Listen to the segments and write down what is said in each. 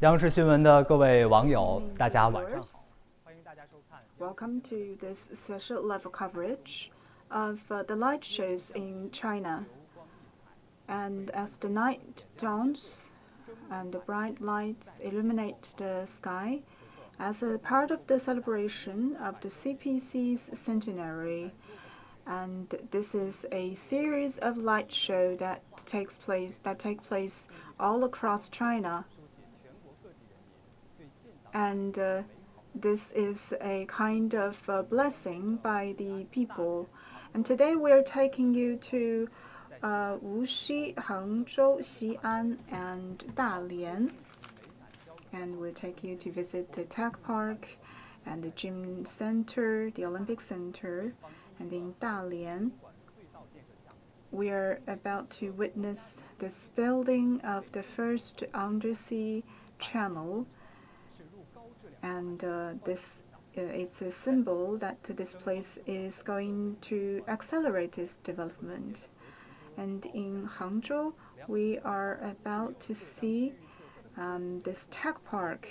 央视新闻的各位网友，大家晚上好，欢迎大家收看。Welcome to this special live coverage of the light shows in China. And as the night dawns and the bright lights illuminate the sky, as a part of the celebration of the CPC's centenary, and this is a series of light show that take place all across China. And this is a kind of blessing by the people. And today we are taking you to Wushi, Hangzhou, Xi'an, and Dalian. And we'll take you to visit the tech park and the gym center, the Olympic Center. And in Dalian, we are about to witness this building of the first undersea channel. And it's a symbol that this place is going to accelerate its development. And in Hangzhou, we are about to see this tech park,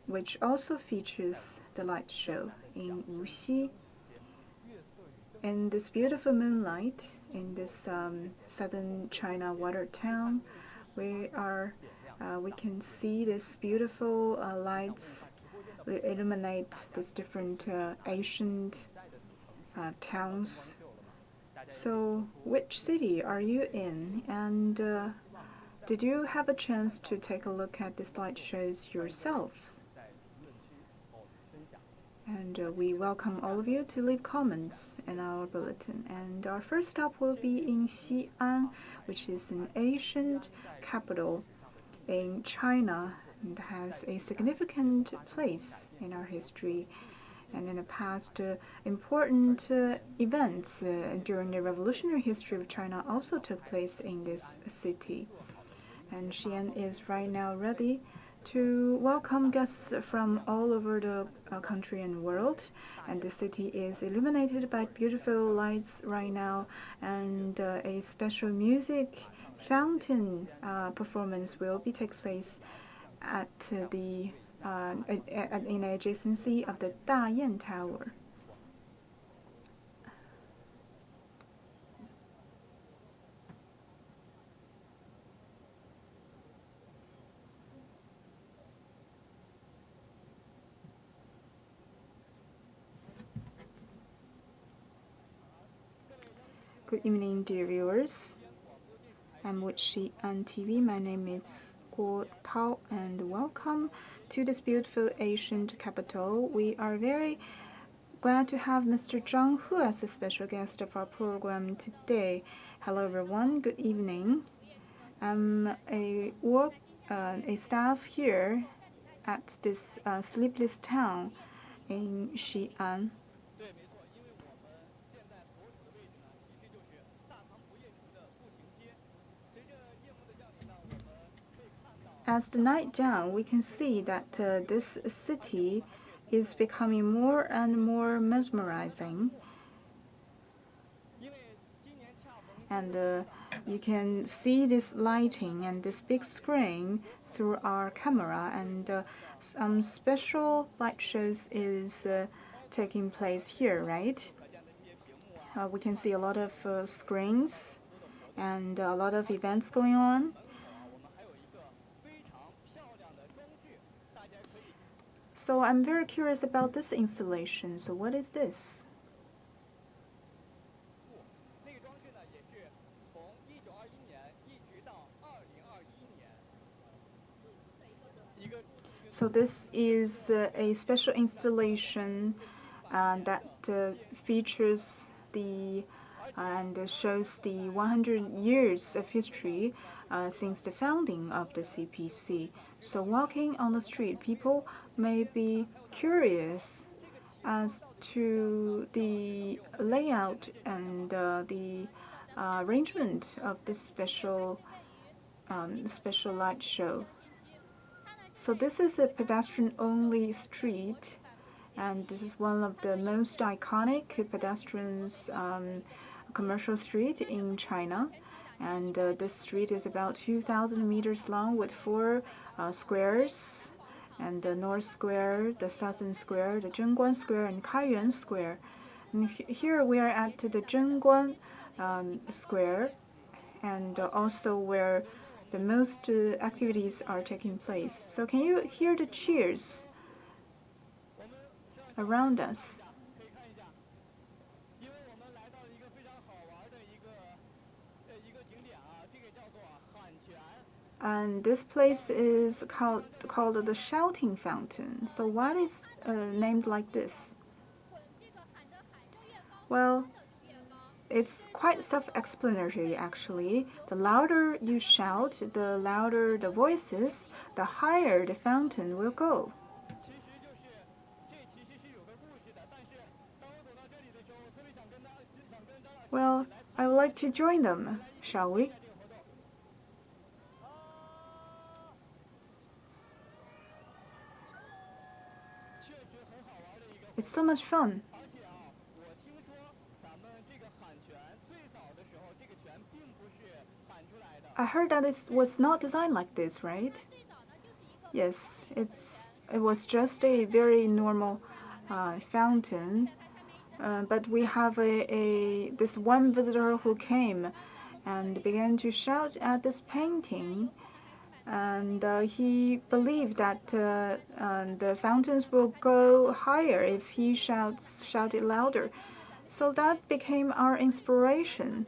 which also features the light show in Wuxi. In this beautiful moonlight, in this southern China water town, we can see this beautiful lights illuminate these different ancient towns. So, which city are you in? And did you have a chance to take a look at these light shows yourselves? And we welcome all of you to leave comments in our bulletin. And our first stop will be in Xi'an, which is an ancient capital in China and has a significant place in our history. And in the past, important events during the revolutionary history of China also took place in this city. And Xi'an is right now ready to welcome guests from all over the country and world. And the city is illuminated by beautiful lights right now, and a special music fountain performance will take place at in adjacency of the Dalian Tower. Good evening, dear viewers. I'm Wushi on TV. My name is Guo Tao, and welcome to this beautiful ancient capital. We are very glad to have Mr. Zhang Hu as a special guest of our program today. Hello, everyone. Good evening. I'm a staff here at this sleepless town in Xi'an. As the night dawns, we can see that this city is becoming more and more mesmerizing. And you can see this lighting and this big screen through our camera, and some special light shows is taking place here, right? We can see a lot of screens and a lot of events going on. So I'm very curious about this installation. So what is this? So this is a special installation that features and shows the 100 years of history since the founding of the CPC. So walking on the street, people may be curious as to the layout and the arrangement of this special light show. So this is a pedestrian-only street, and this is one of the most iconic pedestrians commercial street in China. And this street is about 2,000 meters long with 4 squares, and the North Square, the Southern Square, the Zhengguan Square, and Kaiyuan Square. And here we are at the Zhengguan Square, and also where the most activities are taking place. So can you hear the cheers around us? And this place is called the Shouting Fountain. So why is named like this? Well, it's quite self-explanatory actually. The louder you shout, the louder the voices, the higher the fountain will go. Well, I would like to join them, shall we? It's so much fun. I heard that it was not designed like this, right? Yes, it was just a very normal fountain, but we have this one visitor who came and began to shout at this painting, and he believed that the fountains will go higher if he shouted louder. So that became our inspiration.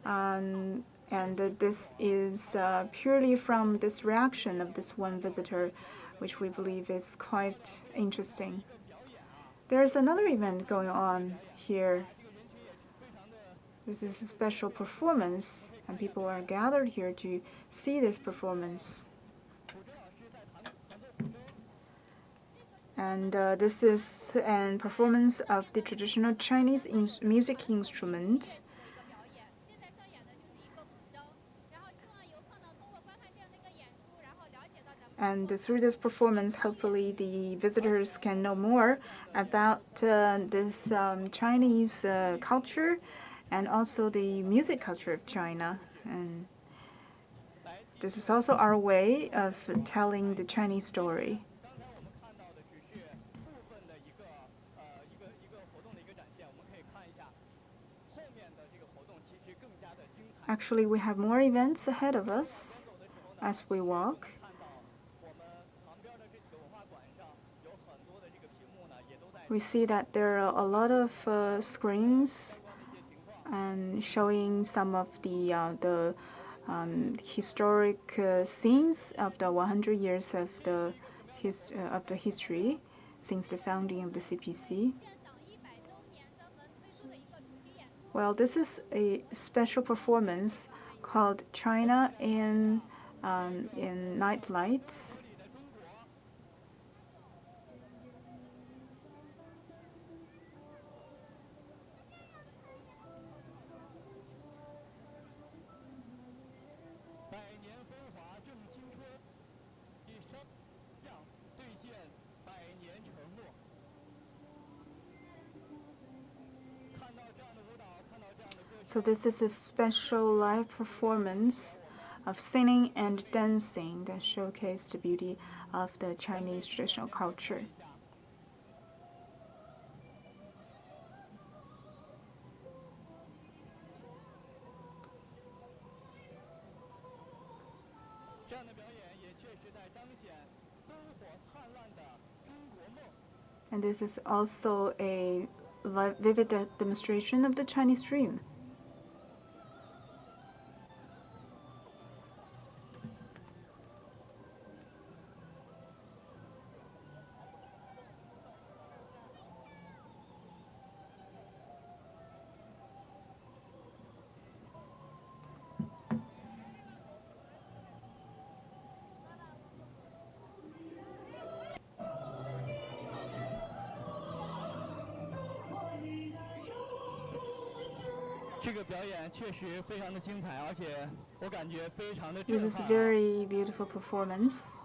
And this is purely from this reaction of this one visitor, which we believe is quite interesting. There's another event going on here. This is a special performance, and people are gathered here to see this performance. And this is a performance of the traditional Chinese music instrument. And through this performance, hopefully the visitors can know more about this Chinese culture and also the music culture of China. And this is also our way of telling the Chinese story. Actually, we have more events ahead of us as we walk. We see that there are a lot of screens and showing some of the historic scenes of the 100 years of the history since the founding of the CPC. Well, this is a special performance called China in Night Lights. So this is a special live performance of singing and dancing that showcase the beauty of the Chinese traditional culture. And this is also a vivid demonstration of the Chinese dream. This is a very beautiful performance.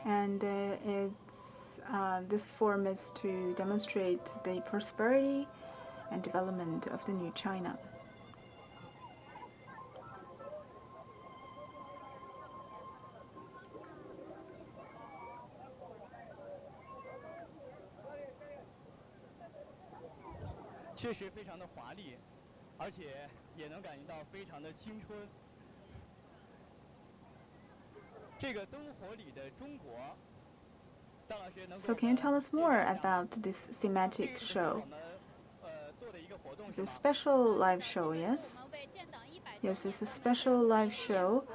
And it's this form is to demonstrate the prosperity and development of the new China. So can you tell us more about this thematic show? It's a special live show, yes? Yes, it's a special live show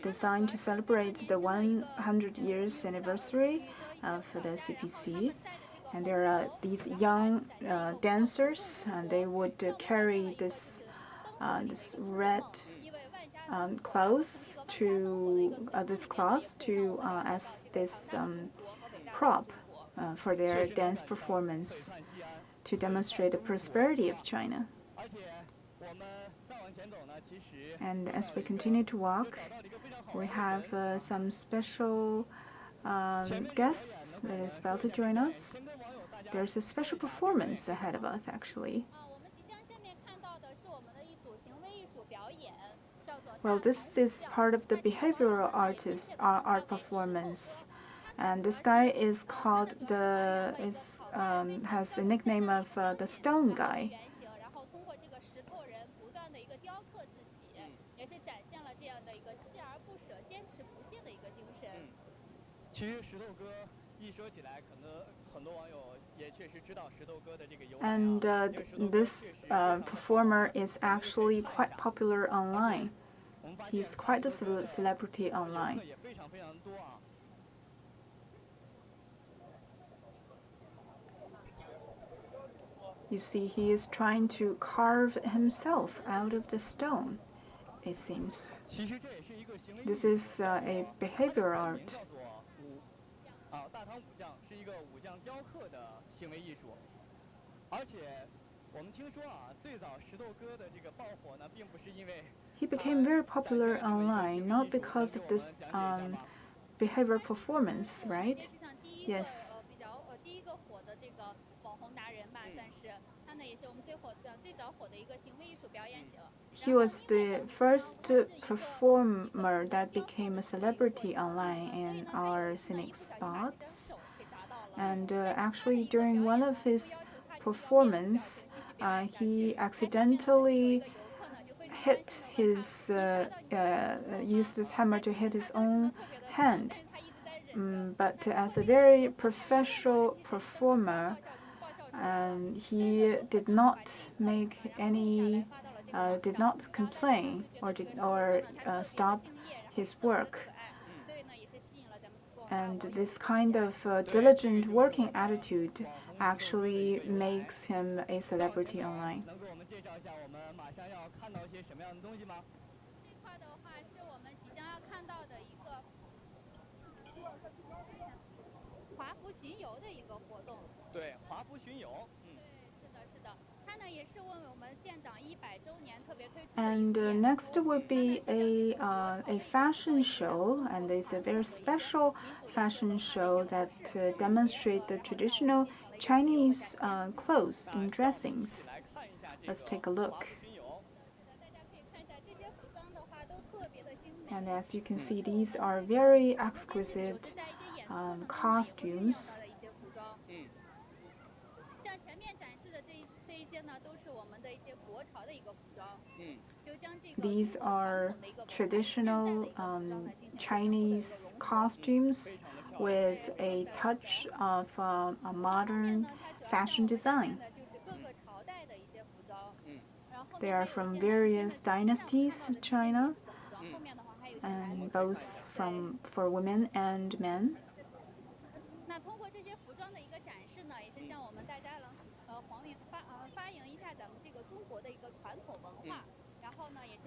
designed to celebrate the 100 years anniversary of the CPC. And there are these young dancers, and they would carry this red cloth to as this prop for their dance performance to demonstrate the prosperity of China. And as we continue to walk, we have some special guests that is about to join us. There's a special performance ahead of us, actually. Well, this is part of the behavioral art performance, and this guy is called has a nickname of the Stone Guy. And this performer is actually quite popular online. He's quite a celebrity online. You see, he is trying to carve himself out of the stone, it seems. This is a behavioral art. He became very popular online not because of this behavioral performance, right? Yes. He was the first performer that became a celebrity online in our scenic spots. And actually, during one of his performances, he accidentally used his hammer to hit his own hand. But as a very professional performer, he did not complain or stop his work. And this kind of diligent working attitude actually makes him a celebrity online. And next will be a fashion show, and it's a very special fashion show that demonstrates the traditional Chinese clothes and dressings. Let's take a look. And as you can see, these are very exquisite costumes. These are traditional Chinese costumes with a touch of a modern fashion design. They are from various dynasties of China, and both for women and men.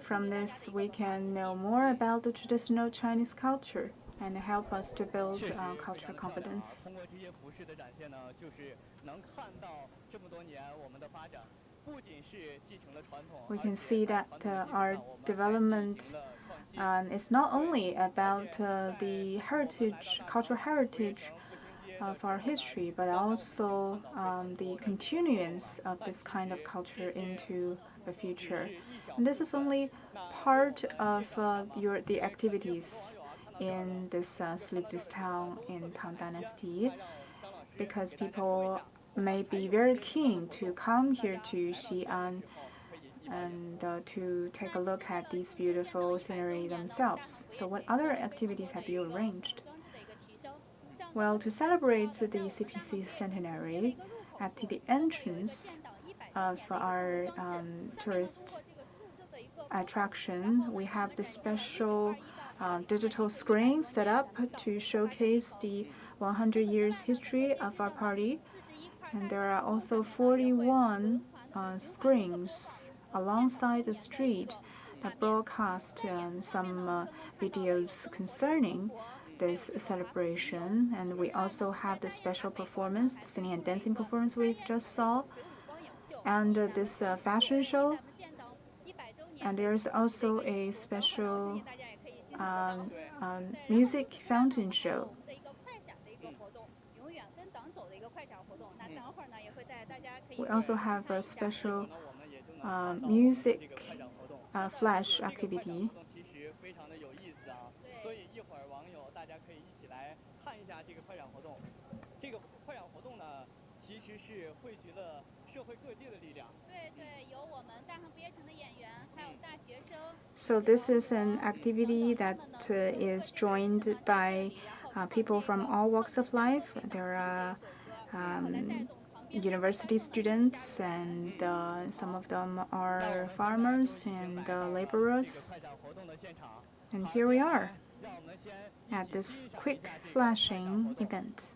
From this, we can know more about the traditional Chinese culture and help us to build cultural competence. We can see that our development is not only about the cultural heritage of our history, but also the continuance of this kind of culture into the future. And this is only part of the activities in this sleepless town in Tang Dynasty, because people may be very keen to come here to Xi'an and to take a look at these beautiful scenery themselves. So what other activities have you arranged? Well, to celebrate the CPC centenary, at the entrance of our tourist attraction, we have the special digital screen set up to showcase the 100 years history of our party. And there are also 41 screens alongside the street that broadcast some videos concerning this celebration. And we also have the special performance, the singing and dancing performance we just saw, and this fashion show. And there's also a special music fountain show. We also have a special music flash activity. So this is an activity that is joined by people from all walks of life. There are university students, and some of them are farmers and laborers. And here we are at this quick flashing event.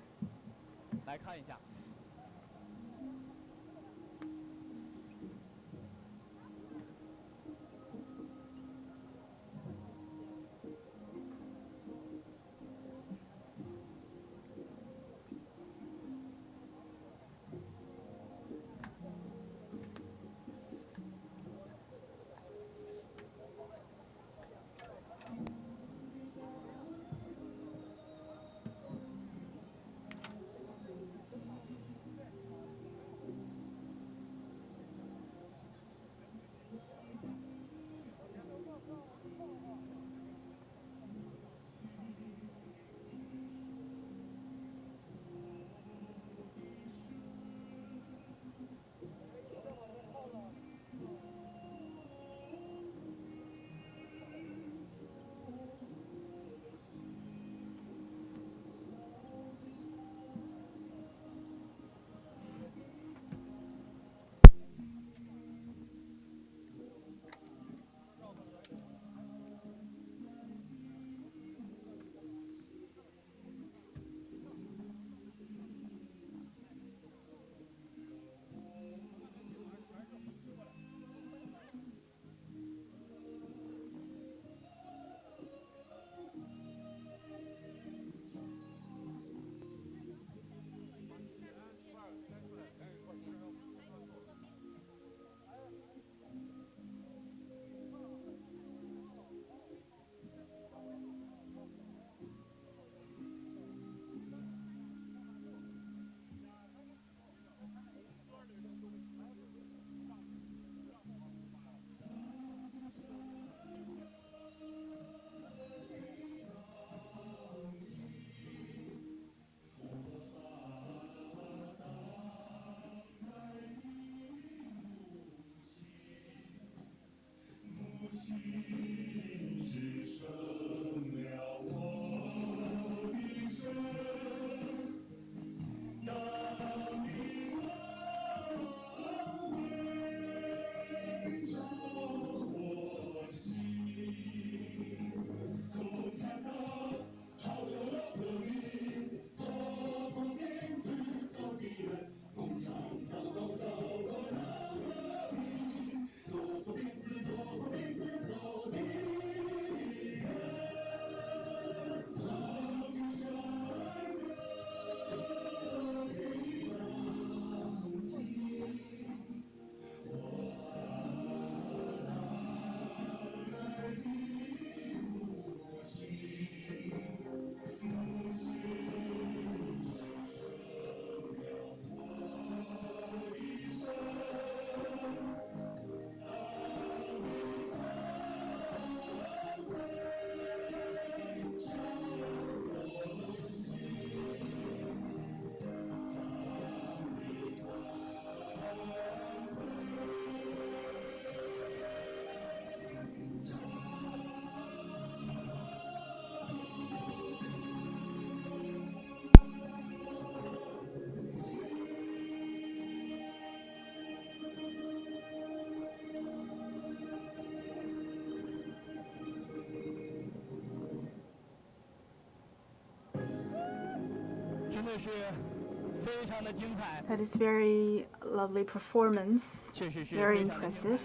That is very lovely performance, very impressive.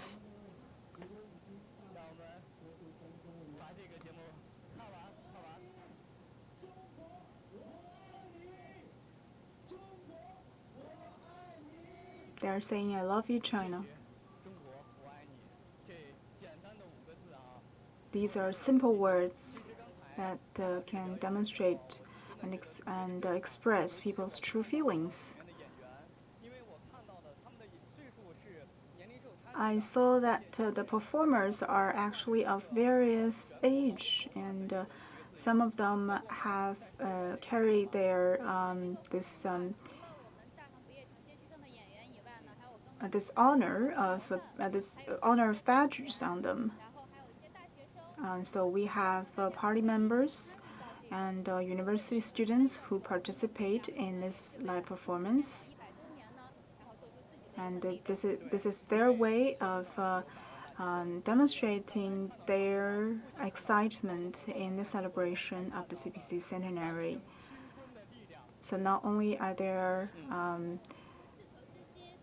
They are saying, "I love you, China." These are simple words that can demonstrate and express people's true feelings. I saw that the performers are actually of various age, and some of them have carried their this honor of badges on them. So we have party members and university students who participate in this live performance. And this is their way of demonstrating their excitement in the celebration of the CPC centenary. So not only are there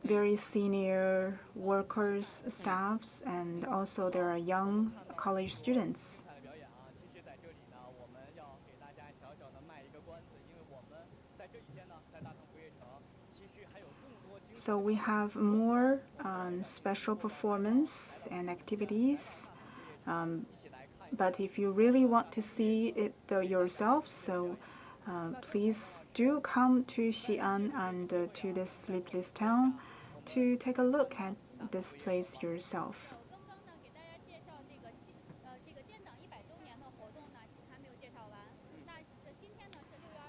very senior workers, staffs, and also there are young college students. So we have more special performance and activities. But if you really want to see it yourself, so please do come to Xi'an and to this sleepless town to take a look at this place yourself.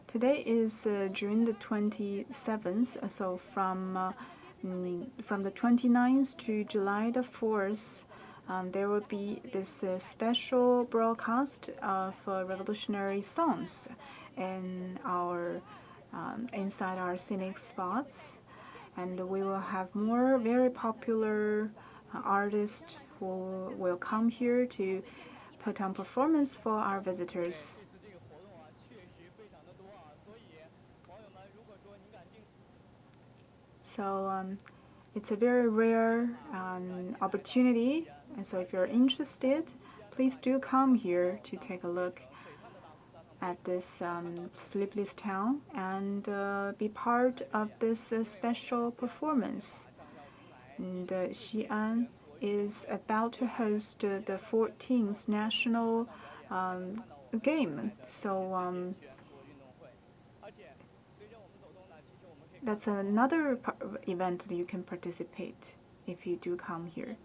Today is June the 27th, so from the 29th to July the 4th, there will be this special broadcast of revolutionary songs in our inside our scenic spots, and we will have more very popular artists who will come here to put on performance for our visitors. So it's a very rare opportunity, and so if you're interested, please do come here to take a look at this sleepless town and be part of this special performance. And Xi'an is about to host the 14th national game, so that's another event that you can participate if you do come here.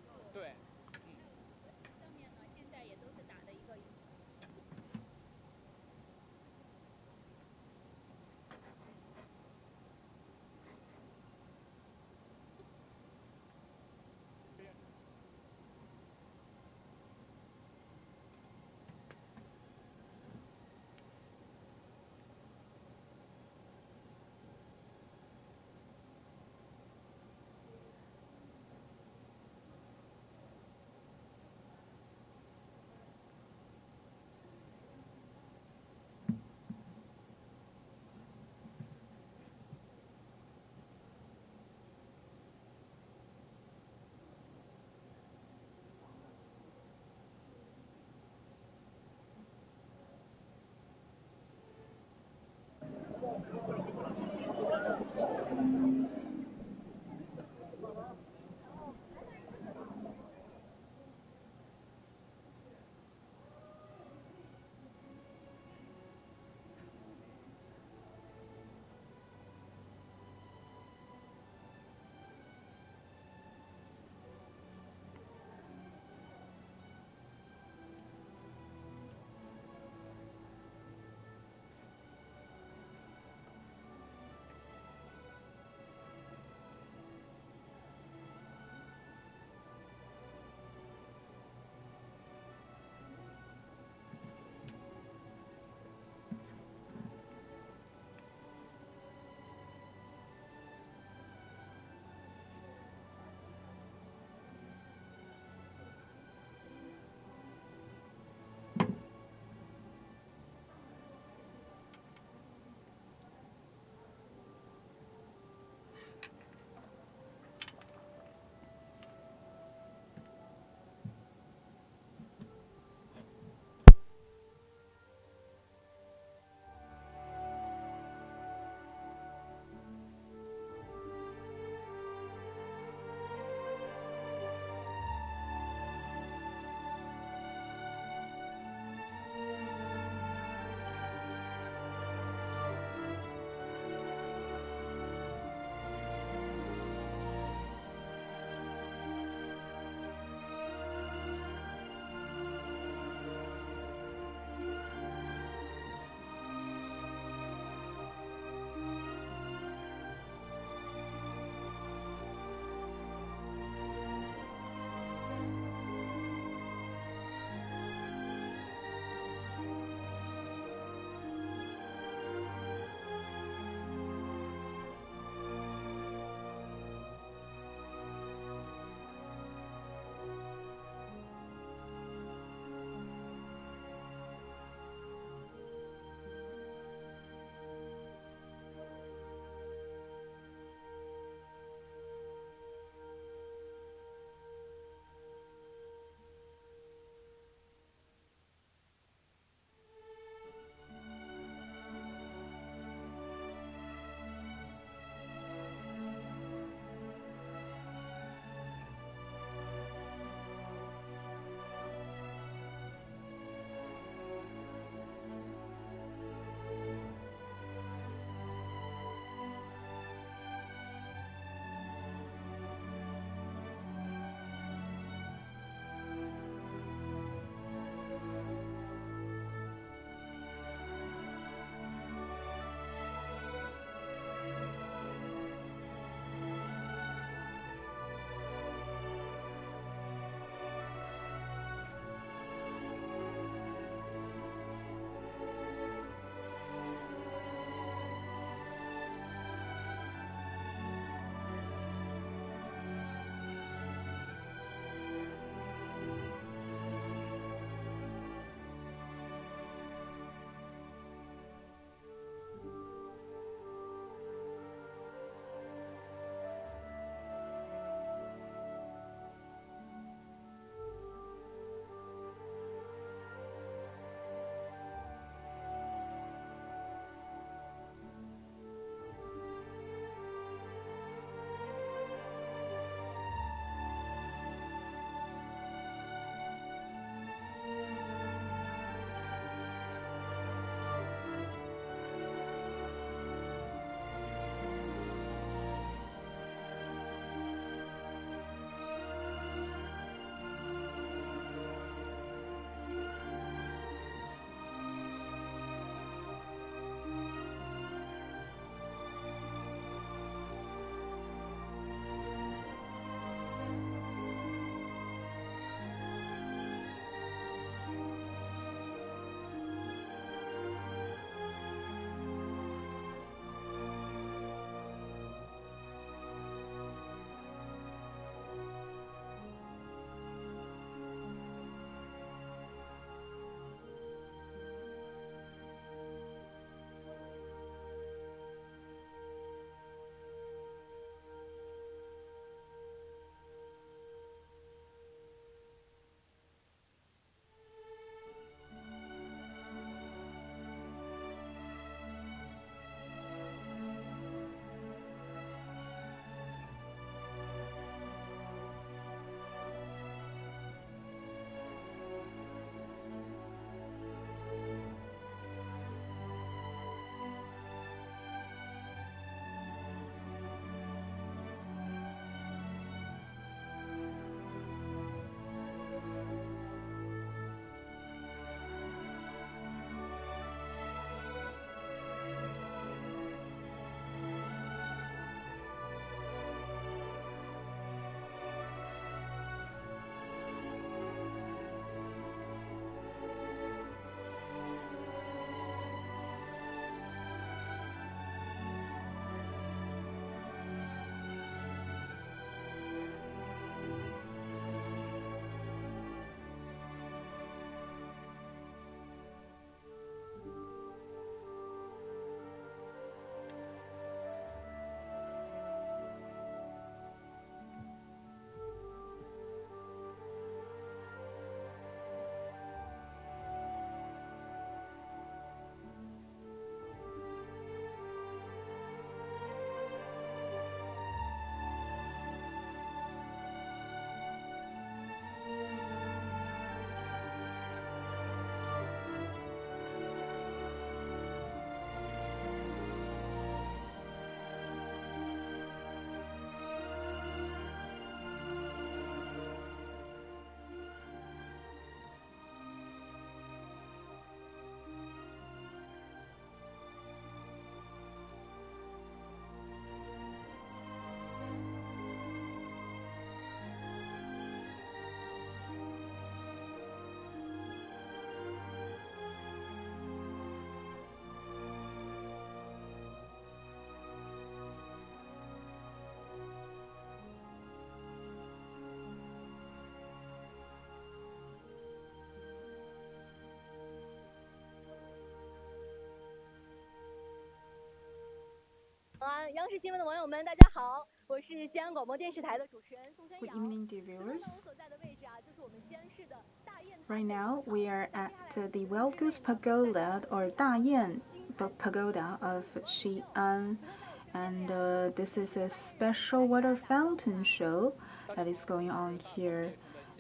央视新闻的网友们，大家好，我是西安广播电视台的主持人宋轩瑶。 Good evening, dear 此刻呢，我 viewers. 所在的位置啊，就是我们西安市的大雁塔 Right 北 now, 广场。 we are 那 at 接下来的 the 几分钟 Wild 之内 Goose 呢，带大 Pagoda 家 or 欣赏 Dalian 精彩的 Pagoda of 秀。 Xi'an, 此刻在我身边 and 的呀， this is 就是 a 大雁人 special 来给大 water 家打招呼 fountain 啦。 show that is going on here.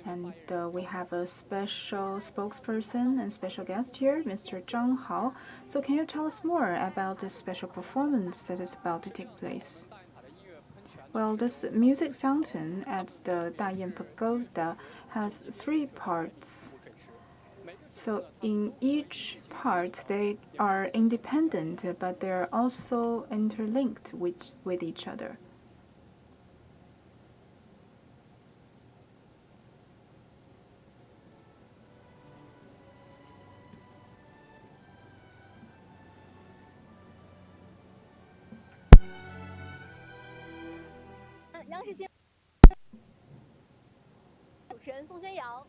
And we have a special spokesperson and special guest here, Mr. Zhang Hao. So can you tell us more about this special performance that is about to take place? Well, this music fountain at the Dalian Pagoda has 3 parts. So in each part, they are independent, but they are also interlinked with each other. 央视新闻主持人宋轩瑶。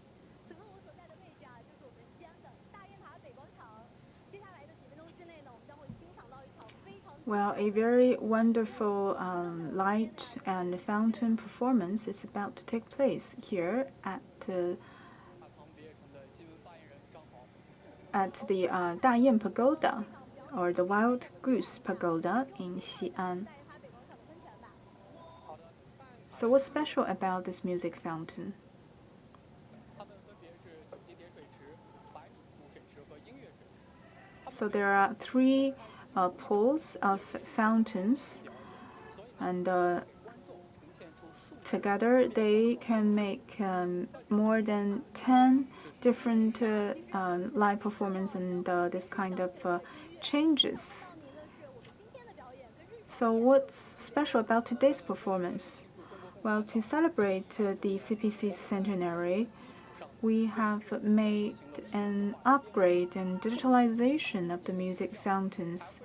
此刻我所在的位置啊，就是我们西安的大雁塔北广场。接下来的几分钟之内呢，我们将会欣赏到一场非常 Well, a very wonderful light and fountain performance is about to take place here at the Dalian Pagoda, or the Wild Goose Pagoda in Xi'an. So what's special about this music fountain? So there are 3 pools of fountains, and together they can make more than 10 different live performance and this kind of changes. So what's special about today's performance? Well, to celebrate the CPC's centenary, we have made an upgrade and digitalization of the music fountains.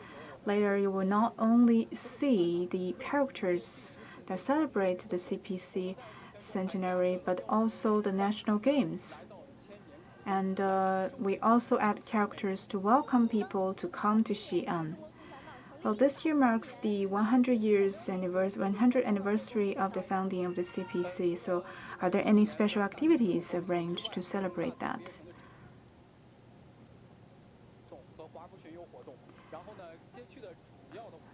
Later, you will not only see the characters that celebrate the CPC centenary, but also the national games. And we also add characters to welcome people to come to Xi'an. Well, this year marks the 100 anniversary of the founding of the CPC. So, are there any special activities arranged to celebrate that?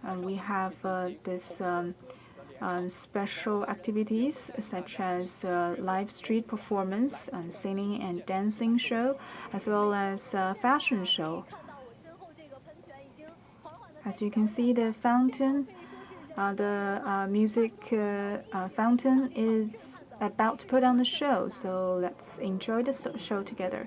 And we have this special activities such as live street performance and singing and dancing show, as well as fashion show. As you can see, the fountain, the music fountain is about to put on the show. So let's enjoy the show together.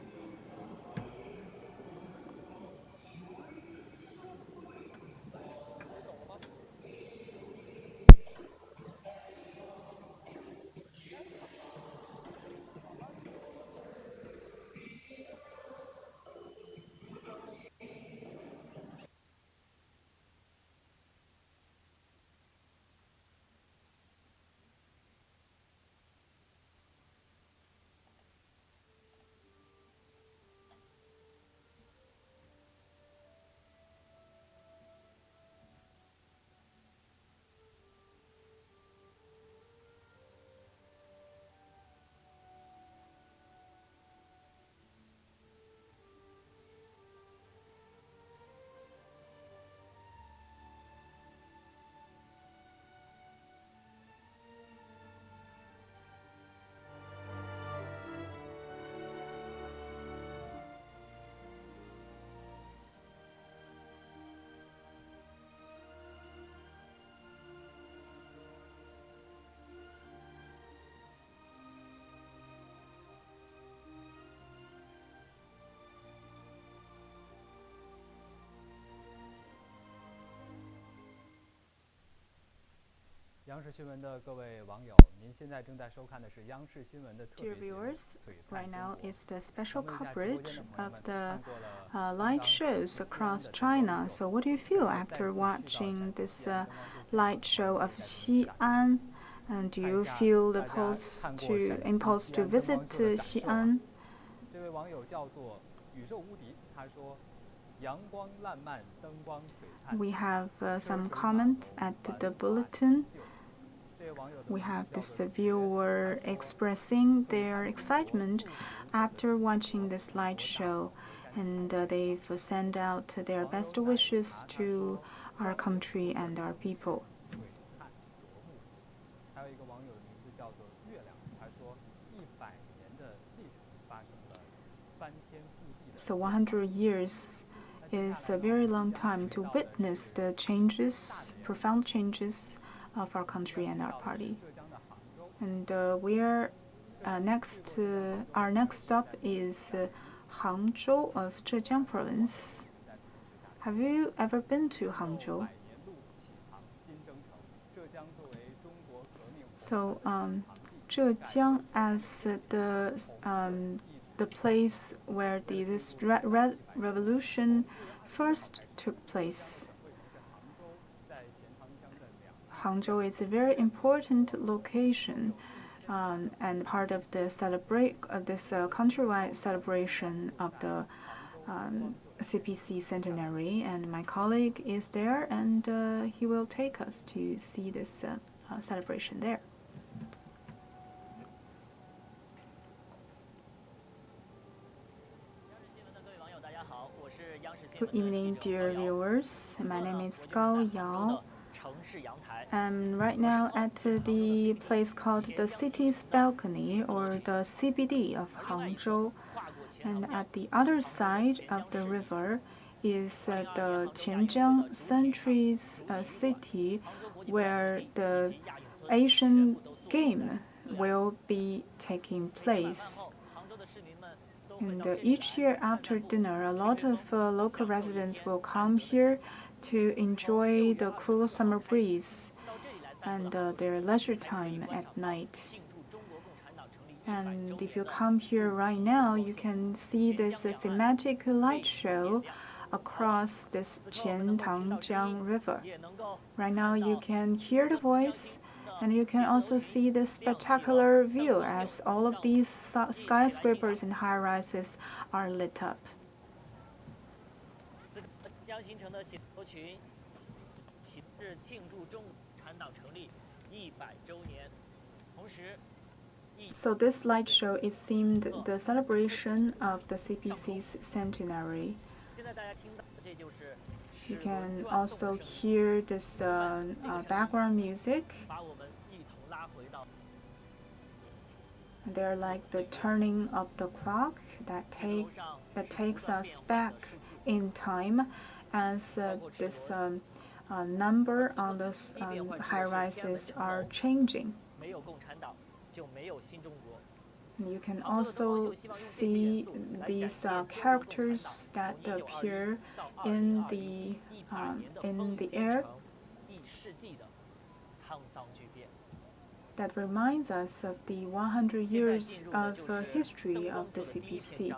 Dear viewers, right now is the special coverage of the light shows across China. So what do you feel after watching this light show of Xi'an? And do you feel the impulse to visit Xi'an? We have some comments at the bulletin. We have this viewer expressing their excitement after watching the slideshow, and they've sent out their best wishes to our country and our people. So 100 years is a very long time to witness the changes, profound changes of our country and our party. And our next stop is Hangzhou of Zhejiang province. Have you ever been to Hangzhou? So Zhejiang as the place where this Red Revolution first took place. Hangzhou is a very important location and part of the this countrywide celebration of the CPC centenary. And my colleague is there, and he will take us to see this celebration there. Good evening, dear viewers. My name is Gao Yao. I'm right now at the place called the City's Balcony, or the CBD of Hangzhou. And at the other side of the river is the Qianjiang Centuries City, where the Asian Game will be taking place. And each year after dinner, a lot of local residents will come here to enjoy the cool summer breeze and their leisure time at night. And if you come here right now, you can see this thematic light show across this Qiantangjiang River. Right now you can hear the voice, and you can also see the spectacular view as all of these skyscrapers and high-rises are lit up. So this light show is themed the celebration of the CPC's centenary. You can also hear this background music. They're like the turning of the clock that takes us back in time, as this number on the high-rises are changing. You can also see these characters that appear in the air. That reminds us of the 100 years of history of the CPC.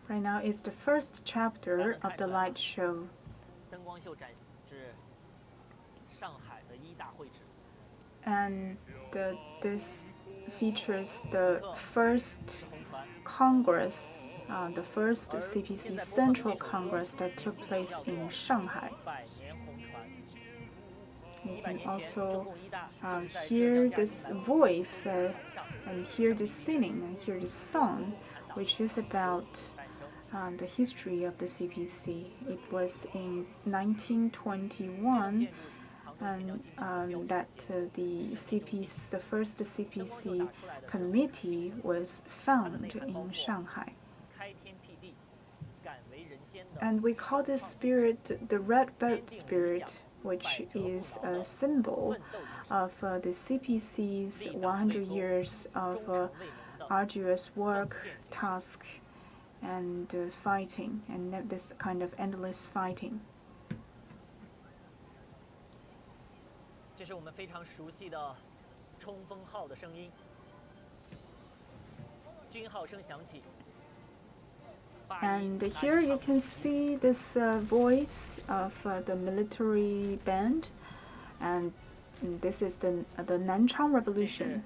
Right now is the first chapter of the light show. And this features the first Congress, the first CPC Central Congress that took place in Shanghai. You can also hear this voice and hear this singing and hear this song, which is about the history of the CPC. It was in 1921 and that the first CPC committee was found in Shanghai. And we call this spirit the red boat spirit, which is a symbol of the CPC's 100 years of arduous work, task, and fighting, and this kind of endless fighting. 这是我们非常熟悉的冲锋号的声音，军号声响起。 And here you can see this voice of the military band, and this is the Nanchang Revolution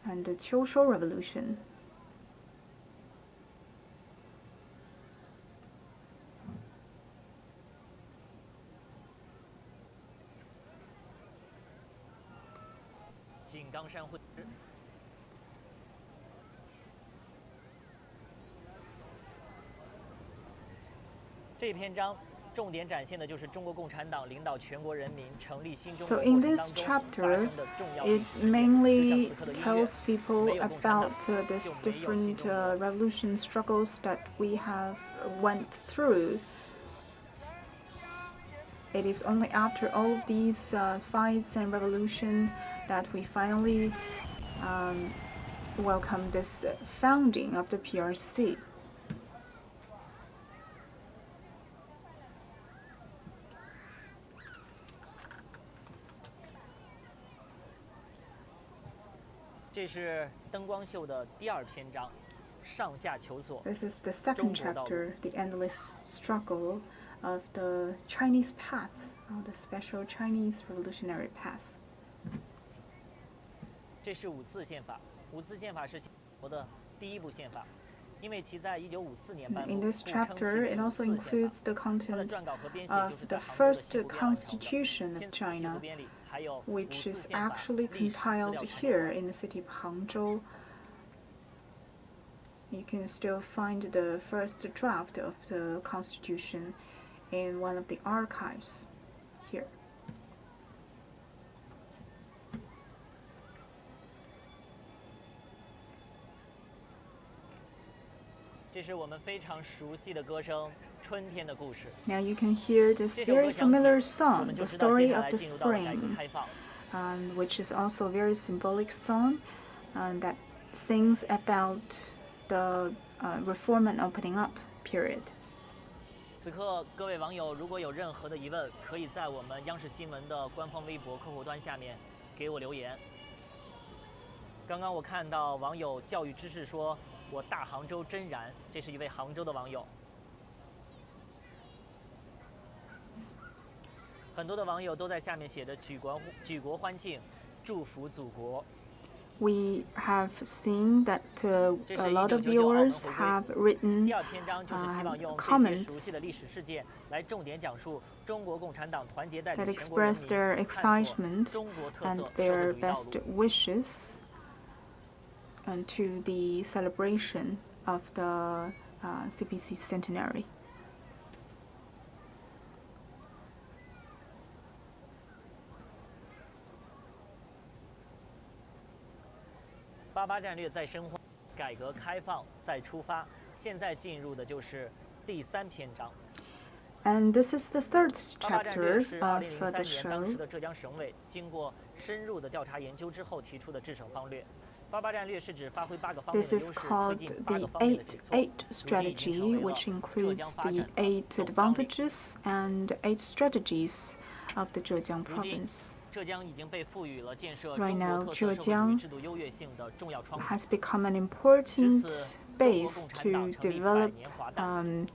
and the Qiushou Revolution. 山会师。这篇章重点展现的就是中国共产党领导全国人民成立新中国 So 过 in 程 this 当中发 chapter, 生的重要 it 历史事件，就像 mainly 此刻的音乐， tells people 没有共产党 about these 就没有新 different 中国。 revolution struggles that we have went through. It is only after all of these fights and revolution that we finally welcome this founding of the PRC. 这是灯光秀的第2篇章，上下求索。 This is the second chapter, the endless struggle of the Chinese path, the special Chinese revolutionary path. 这是5次宪法。5次宪法是中国的第1部宪法，因为其在1954年颁布， In 故 this 称其 chapter, 为 it 5 also 次宪法。 includes the 它的 content 撰稿和编写就是 of 在 the 杭州的 first 西湖边完成的。 constitution of 现在西湖 China, 边里还有5 which 次 is 宪法 actually 历史资 compiled 料材 here 料。 in the city of Hangzhou. You can still find the first draft of the constitution in one of the archives here. 这是我们非常熟悉的歌声《春天的故事》。 Now you can hear this 这首歌 very 响起， familiar 我 song, 们 the 就知道接 story 下 of 来 the 进入到了改革 spring, 开放。 which is also a very symbolic song that sings about the reform and opening up period. 此刻，各位网友如果有任何的疑问，可以在我们央视新闻的官方微博客户端下面给我留言。刚刚我看到网友教育知识说：“我大杭州真燃。”这是一位杭州的网友。很多的网友都在下面写着举国欢庆，祝福祖国。 We have seen that 这 a 是 lot of 1999澳门 viewers 回归。 have written 第2篇章就是希望用这些 comments 熟悉的历史事件来重点讲述中国共产党团结带 that 领全国人 express 民 their 探索 excitement 中国特 and 色社 their 会主义道 best 路。 wishes to the celebration of the CPC centenary. 88战略在深化，改革开放再出发。现在进入的就是第3篇章。 And this is the third 88战略 chapter 是 of 2003 the 年当时 show. 的浙江省委经过深入的调查研究之后提出的治省方略。88战略是指发挥8个方面 This 的 is 优势，推 called 进8 the 个方面的举措。 8-8 如今已经成 strategy, 为了 which 浙江 includes 发 the 展的 8 总纲领。 advantages and 8 strategies of the Zhejiang 如今， province. 浙江已经被赋予了建设 Right 中 now, 国特色社会主义 Zhejiang 制度优越性的重要窗口。 Has become an 至 important 此，中国 base 共产 to 党成立100 develop 年华诞。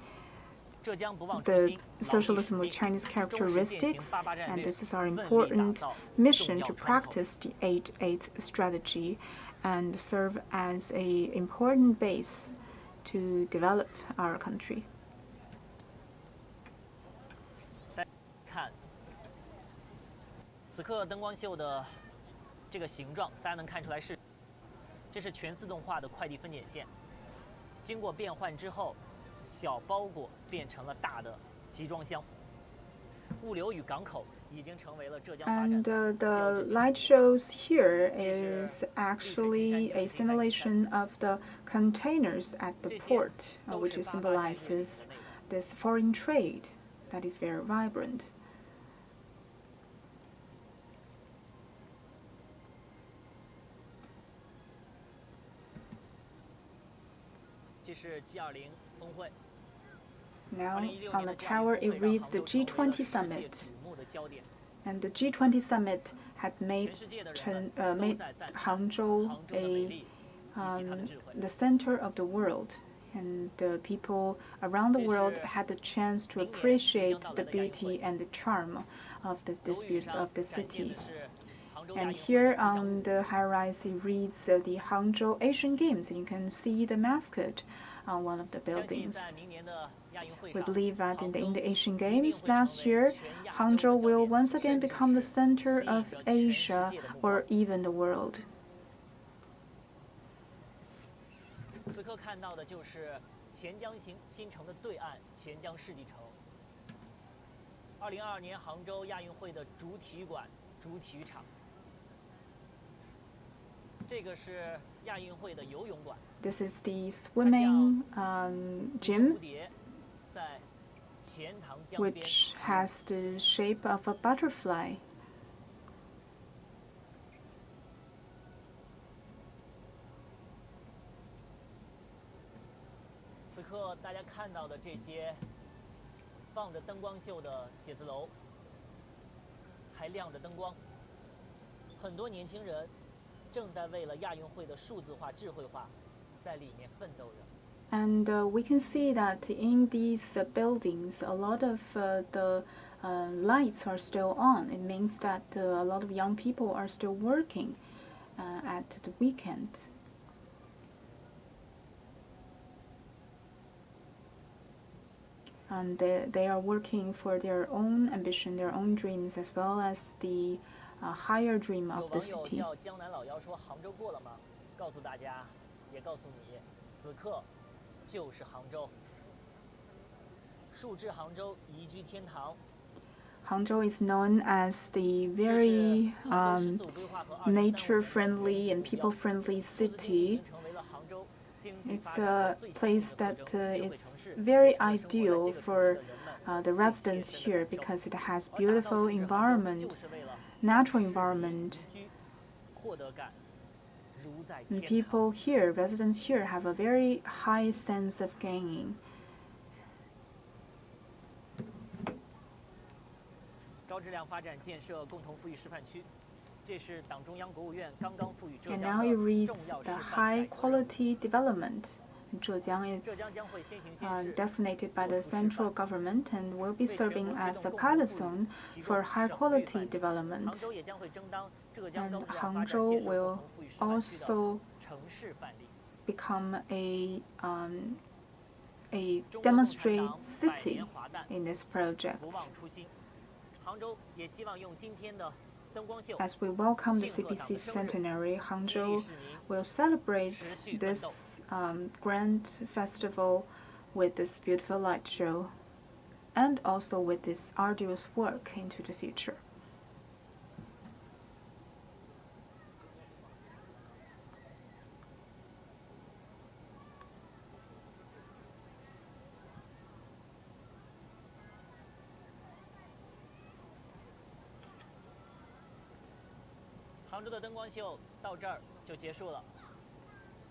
浙江不忘初 the 心，牢记使 socialism of 命， Chinese 忠实践行 characteristics, 88战 and 略， this is our 奋力打 important 造 mission 重要 to 窗口。 practice the 8-8 strategy and serve as a important base to develop our country. 看，此刻灯光秀的这个形状，大家能看出来是，这是全自动化的快递分拣线。经过变换之后，小包裹变成了大的集装箱。物流与港口已经成为了浙江发展 And 的 the light shows here is actually a simulation of the containers at the 这些 port, 都 which 是 is 88战略里 symbolizes 的内容。 this foreign trade that is very vibrant. 这是 G20 峰会。 Now 2016 on 年 the 的 tower, 这 it 样一 reads 个 the 会让杭州成为了 G20 世界 summit, 瞩目的焦点。 and the G20 summit had made 全世界的人们都 made 在赞叹 Hangzhou 杭州的美 a 丽以及它的智慧。 the center of the world, and people around the world had the chance to appreciate the beauty and the charm of this 楼宇 beauty 上 of the 展现 city. 的是杭州亚 And 运会 here 的吉祥 on 物。 the high rise, it reads the Hangzhou Asian Games, and you can see the mascot on one of the 相信 buildings. 在明年的亚运会 We 上， believe that in 杭 the 州 Asian 一定 Games 会成 last 为 year, 全亚洲 Hangzhou 的焦 will 点， once again 甚至 become the 是 center 吸引 of 着全世 Asia 界的目 or 光。 even the world. 刻看到的就是钱江新城的对岸钱江世纪城。2022年杭州亚运会的主体育馆、主体育场。这个是亚运会的游泳馆。This is the swimming gym, 蝴蝶在钱塘江边 which has the shape of a butterfly. 此刻大家看到的这些放着灯光秀的写字楼，还亮着灯光，很多年轻人正在为了亚运会的数字化、智慧化，在里面奋斗着。And we can see that in these buildings, a lot of the lights are still on. It means that a lot of young people are still working at the weekend. And they are working for their own ambition, their own dreams, as well as the higher dream 有 of the 网友 city. 叫江南老妖说：“杭州过了吗？”告诉大家，也告诉你，此刻就是杭州。树至杭州，宜居天堂。 Hangzhou is known as the very nature-friendly and people-friendly city. It's a place that is very ideal for the residents here because it has beautiful environment, natural environment. And people here, residents here, have a very high sense of gaining. 高质量发展建设共同富裕示范区，这是党中央、国务院刚刚赋予浙 And 江 now 的 it reads 重要示 the 范 high 改革任务。 quality development. Zhejiang 浙江 is 将会先行先试， designated by the 做出示范 central government and will be 为全 serving 国推 as 动 a 共同 pilot 富裕 zone 提 for 供 high 省略 quality 范例。 development. 杭州也将会争当浙江 And 高质量发展 Hangzhou 建设共 will 同富裕示范区的 also 城市范例。 become a 中国共产 demonstrate 党百 city 年华诞， in this project. 不忘初心。杭州也希望用今天的灯光秀， As we welcome the 庆贺党的 CPC 生日， centenary, 激励 Hangzhou 市民 will celebrate 持续奋斗。 this grand festival with this beautiful light show and also with this arduous work into the future. 杭州的灯光秀到这儿就结束了。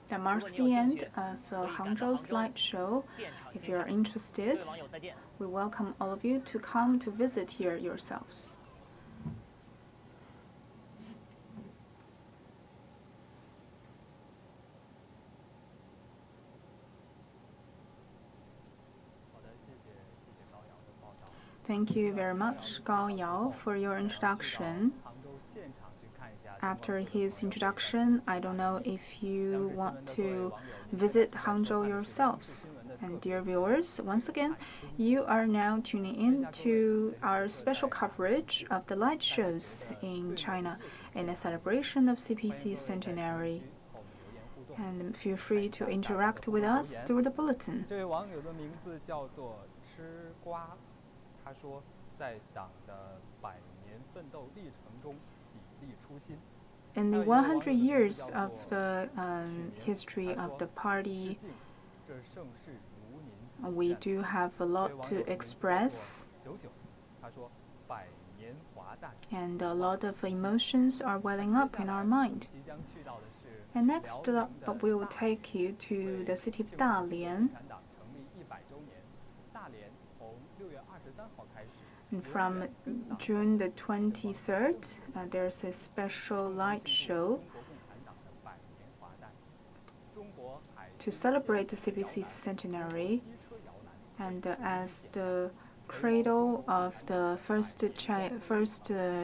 That marks the end of Hangzhou's light show. 现场 If 欣 you are 赏，各 interested, 位网友再见。 we welcome all of you to come to visit here yourselves. 好的，谢谢高瑶的报道。 Thank you very much, Gao Yao, for your introduction. 杭州现场去看一下。 After his introduction, I don't know if you want to visit Hangzhou yourselves. And dear viewers, once again, you are now tuning in to our special coverage of the light shows in China in a celebration of CPC's centenary. And feel free to interact with us through the bulletin. 这位网友的名字叫做吃瓜，他说，在党的百年奋斗历程中砥砺初心。 In the 100 years of the history of the party, 这盛世如您 we do have a lot to express, 99，他说百年华诞。 and a lot of emotions are welling up in our mind. 即将去到的是 And next up, we will take you to the city of Dalian. 共产党成立100周年，大连从6月23号开始。 And from June the 23rd, there's a special light show 中国共产党的百年华诞。中国海 to celebrate the CPC's centenary. 机车摇篮 And as the cradle of the first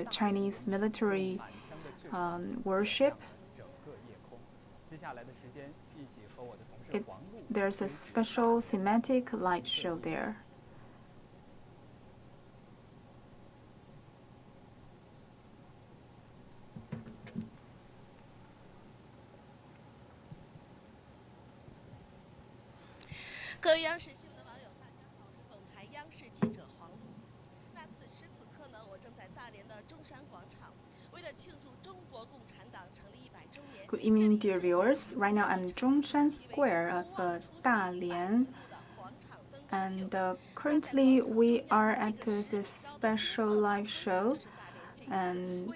Chinese military 满腔的赤诚 worship, 整个夜空。接下来的时间，一起和我的同事 It- 黄璐 there's a special thematic light show there. 各位央视新闻的网友，大家好，我是总台央视记者黄璐。那此时此刻呢，我正在大连的中山广场，为了庆祝中国共产党成立100周年。 Good evening, dear viewers. Right now I'm in Zhongshan Square of Dalian, and currently we are at this special live show, and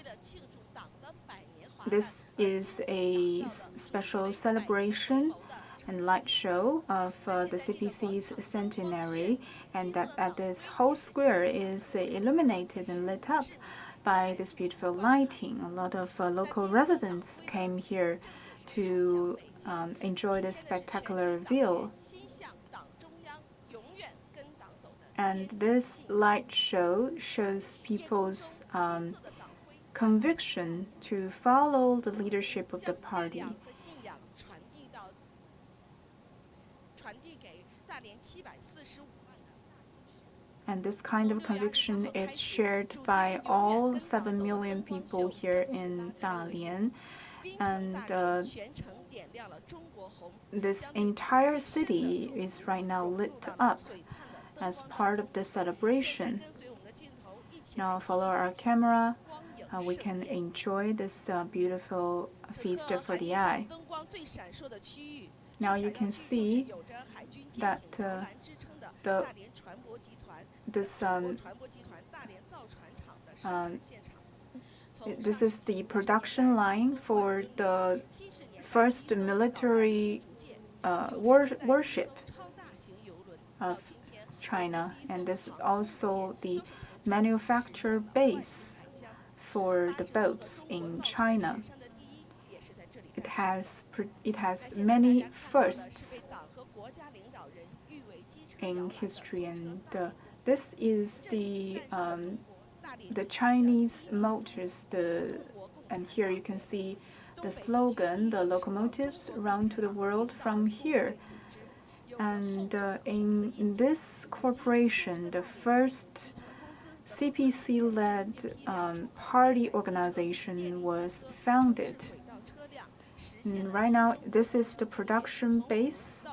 this is a special celebration and light show of the CPC's centenary, and that this whole square is illuminated and lit up by this beautiful lighting. A lot of local residents came here to enjoy this spectacular view. And this light show shows people's conviction to follow the leadership of the party. And this kind of conviction is shared by all 7 million people here in Dalian. And this entire city is right now lit up as part of the celebration. Now follow our camera. We can enjoy this beautiful feast for the eye. Now you can see that this is the production line for the first military warship of China, and this is also the manufacture base for the boats in China. It has many firsts in history, and this is the Chinese motors. And here you can see the slogan, the locomotives run to the world from here. And in this corporation, the first CPC-led party organization was founded. And right now, this is the production base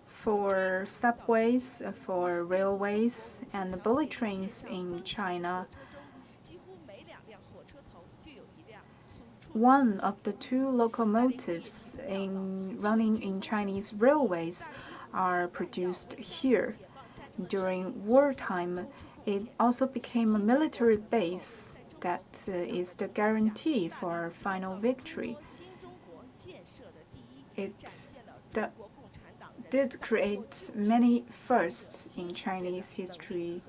for subways, for railways, and bullet trains in China. One of the 2 locomotives running in Chinese railways are produced here. During wartime, it also became a military base that is the guarantee for our final victory. It did create many firsts in Chinese history.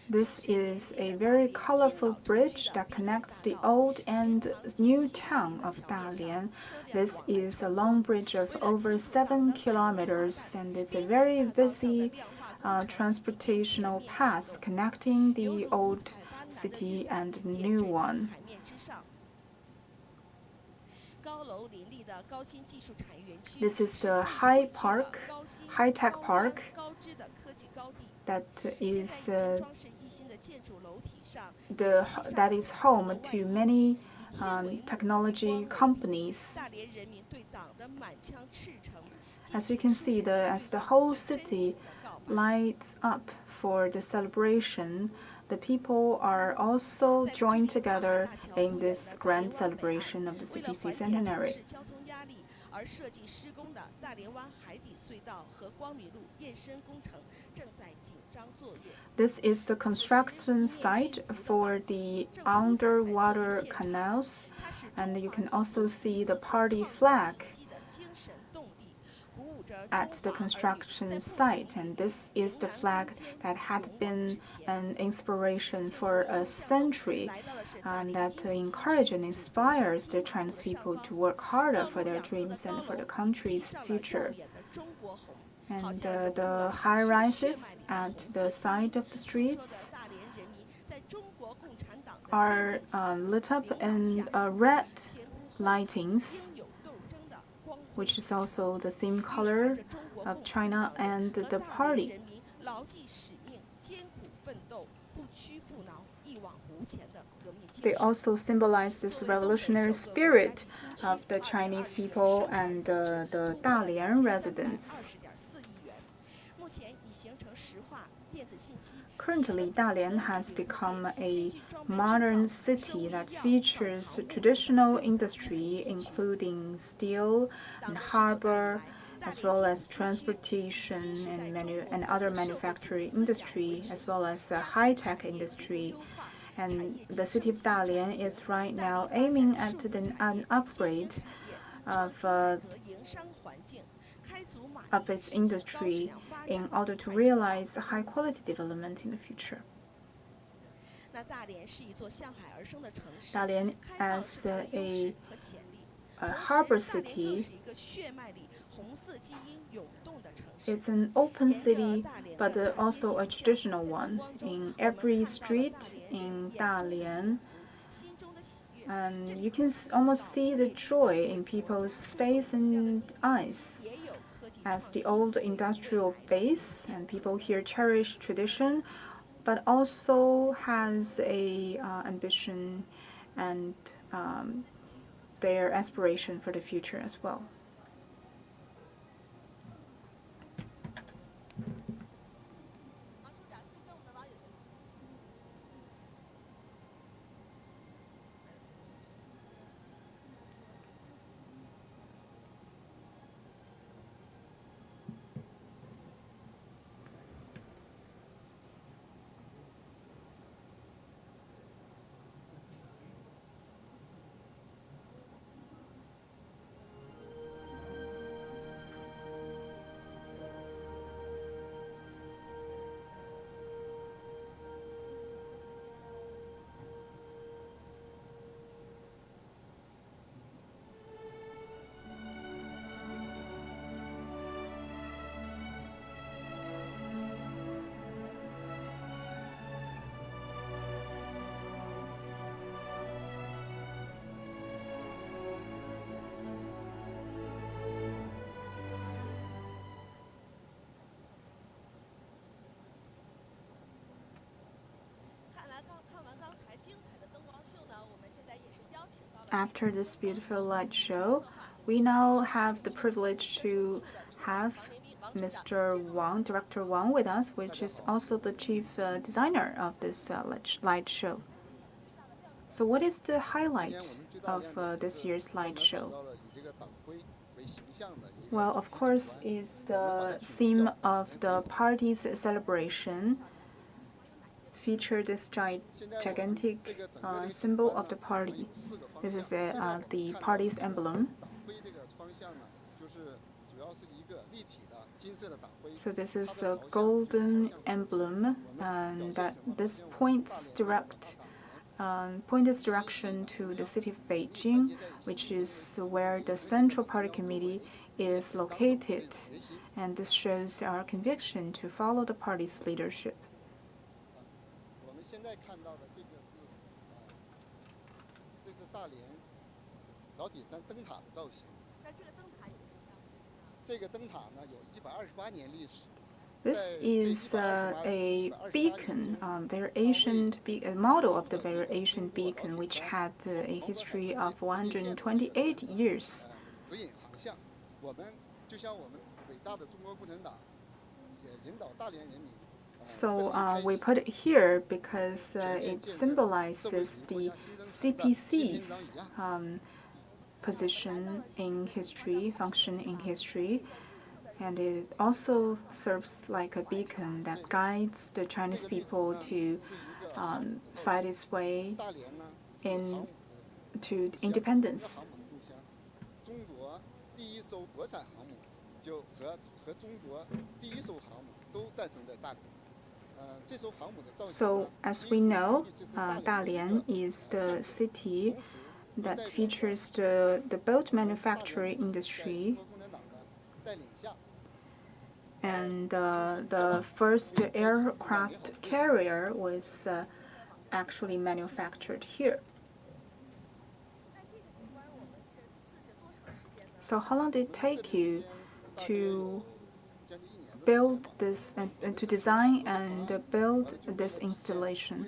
This is a very colorful bridge that connects the old and new town of Dalian. This is a long bridge of over 7 kilometers, and it's a very busy transportational path connecting the old city and the new one. This is the high-tech park that is home to many technology companies. As you can see, as the whole city lights up for the celebration, the people are also joined together in this grand celebration of the CPC centenary. This is the construction site for the underwater canals, and you can also see the party flag at the construction site, and this is the flag that had been an inspiration for a century, and that encourages and inspires the Chinese people to work harder for their dreams and for the country's future. And the high rises at the side of the streets are lit up in red lightings, which is also the same color of China and the party. They also symbolize this revolutionary spirit of the Chinese people and the Dalian residents. Currently, Dalian has become a modern city that features traditional industry, including steel and harbor, as well as transportation and other manufacturing industry, as well as high-tech industry. And the city of Dalian is right now aiming at an upgrade of its industry in order to realize high-quality development in the future. Dalian, as a harbor city, it's an open city, but also a traditional one. In every street in Dalian, and you can almost see the joy in people's face and eyes. As the old industrial base, and people here cherish tradition, but also has a ambition and their aspiration for the future as well. After this beautiful light show, we now have the privilege to have Mr. Wang, Director Wang, with us, which is also the chief designer of this light show. So what is the highlight of this year's light show? Well, of course, is the theme of the party's celebration. Feature this gigantic symbol of the party. This is the party's emblem. So this is a golden emblem, and that this points its direction to the city of Beijing, which is where the Central Party Committee is located, and this shows our conviction to follow the party's leadership. This is a beacon, very ancient, a model of the very ancient beacon, which had a history of 128 years. So we put it here because it symbolizes the CPC's position in history, function in history, and it also serves like a beacon that guides the Chinese people to fight its way into independence. So, as we know, Dalian is the city that features the boat manufacturing industry, and the first aircraft carrier was actually manufactured here. So how long did it take you to build this and to design and build this installation?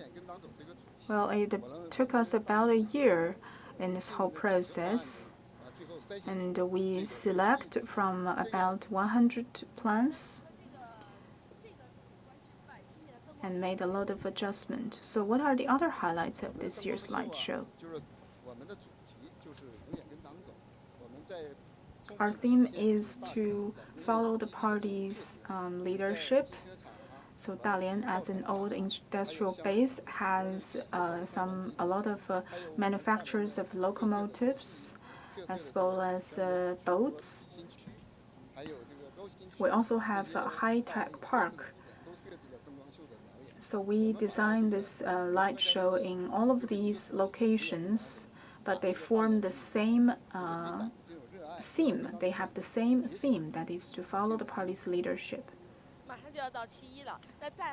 Well, it took us about a year in this whole process, and we select from about 100 plants and made a lot of adjustment. So what are the other highlights of this year's light show? Our theme is to follow the party's leadership. So Dalian, as an old industrial base, has a lot of manufacturers of locomotives, as well as boats. We also have a high-tech park. So we designed this light show in all of these locations, but they form the same theme. They have the same theme, that is to follow the party's leadership.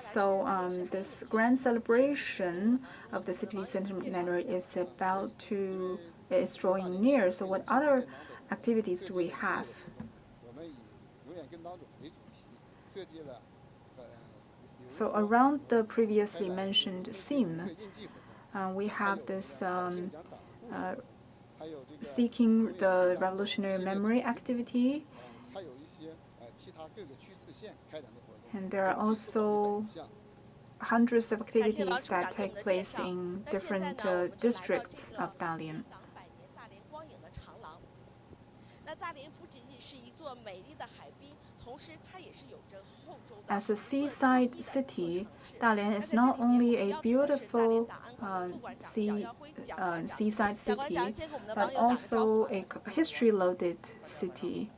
So this grand celebration of the CPC centenary is drawing near. So what other activities do we have? So around the previously mentioned theme, we have this seeking the revolutionary memory activity. And there are also hundreds of activities that take place in different districts of Dalian. As a seaside city, Dalian is not only a beautiful seaside city, but also a history-loaded city.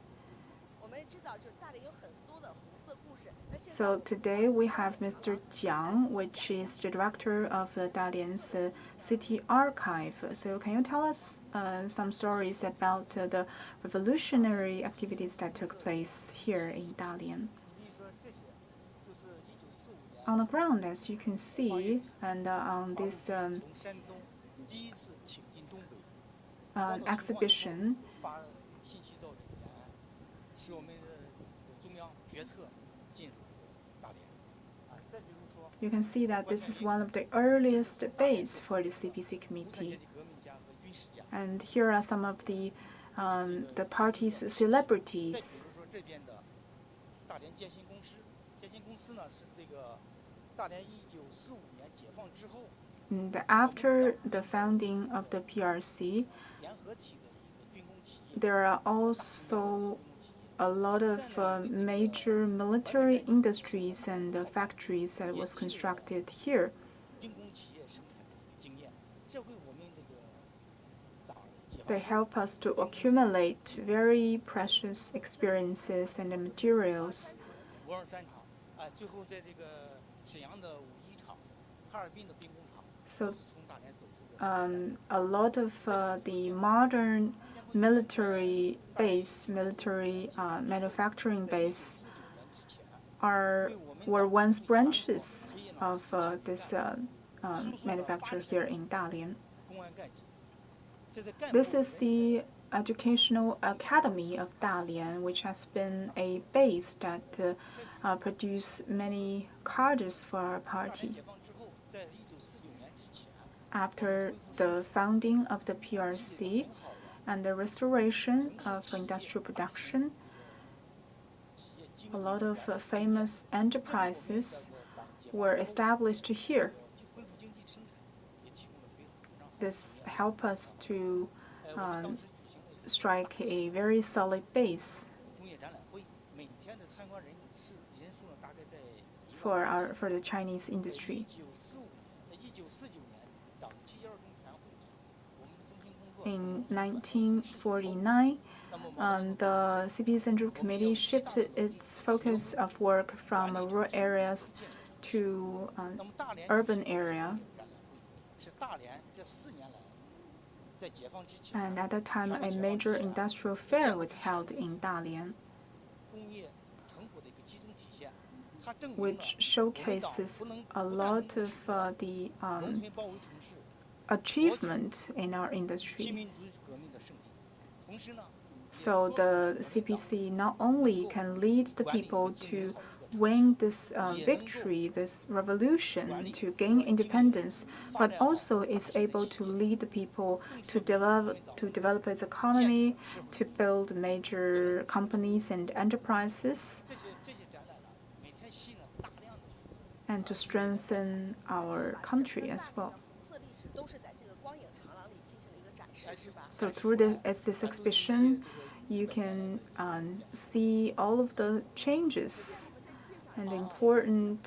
So today we have Mr. Jiang, which is the director of the Dalian's city archive. So can you tell us some stories about the revolutionary activities that took place here in Dalian? On the ground, as you can see, and on this exhibition, you can see that this is one of the earliest days for the CPC committee. And here are some of the party's celebrities. And after the founding of the PRC, there are also a lot of major military industries and factories that was constructed here. They help us to accumulate very precious experiences and materials. So a lot of the modern military manufacturing base were once branches of this manufacturer here in Dalian. This is the Educational Academy of Dalian, which has been a base that produced many cadres for our party. After the founding of the PRC and the restoration of industrial production, a lot of famous enterprises were established here. This helped us to strike a very solid base for the Chinese industry. In 1949, the CPC Central Committee shifted its focus of work from rural areas to urban area. And at that time, a major industrial fair was held in Dalian, which showcases a lot of the achievement in our industry. So the CPC not only can lead the people to win this victory, this revolution to gain independence, but also is able to lead the people to develop its economy, to build major companies and enterprises, and to strengthen our country as well. So through this exhibition, you can see all of the changes and important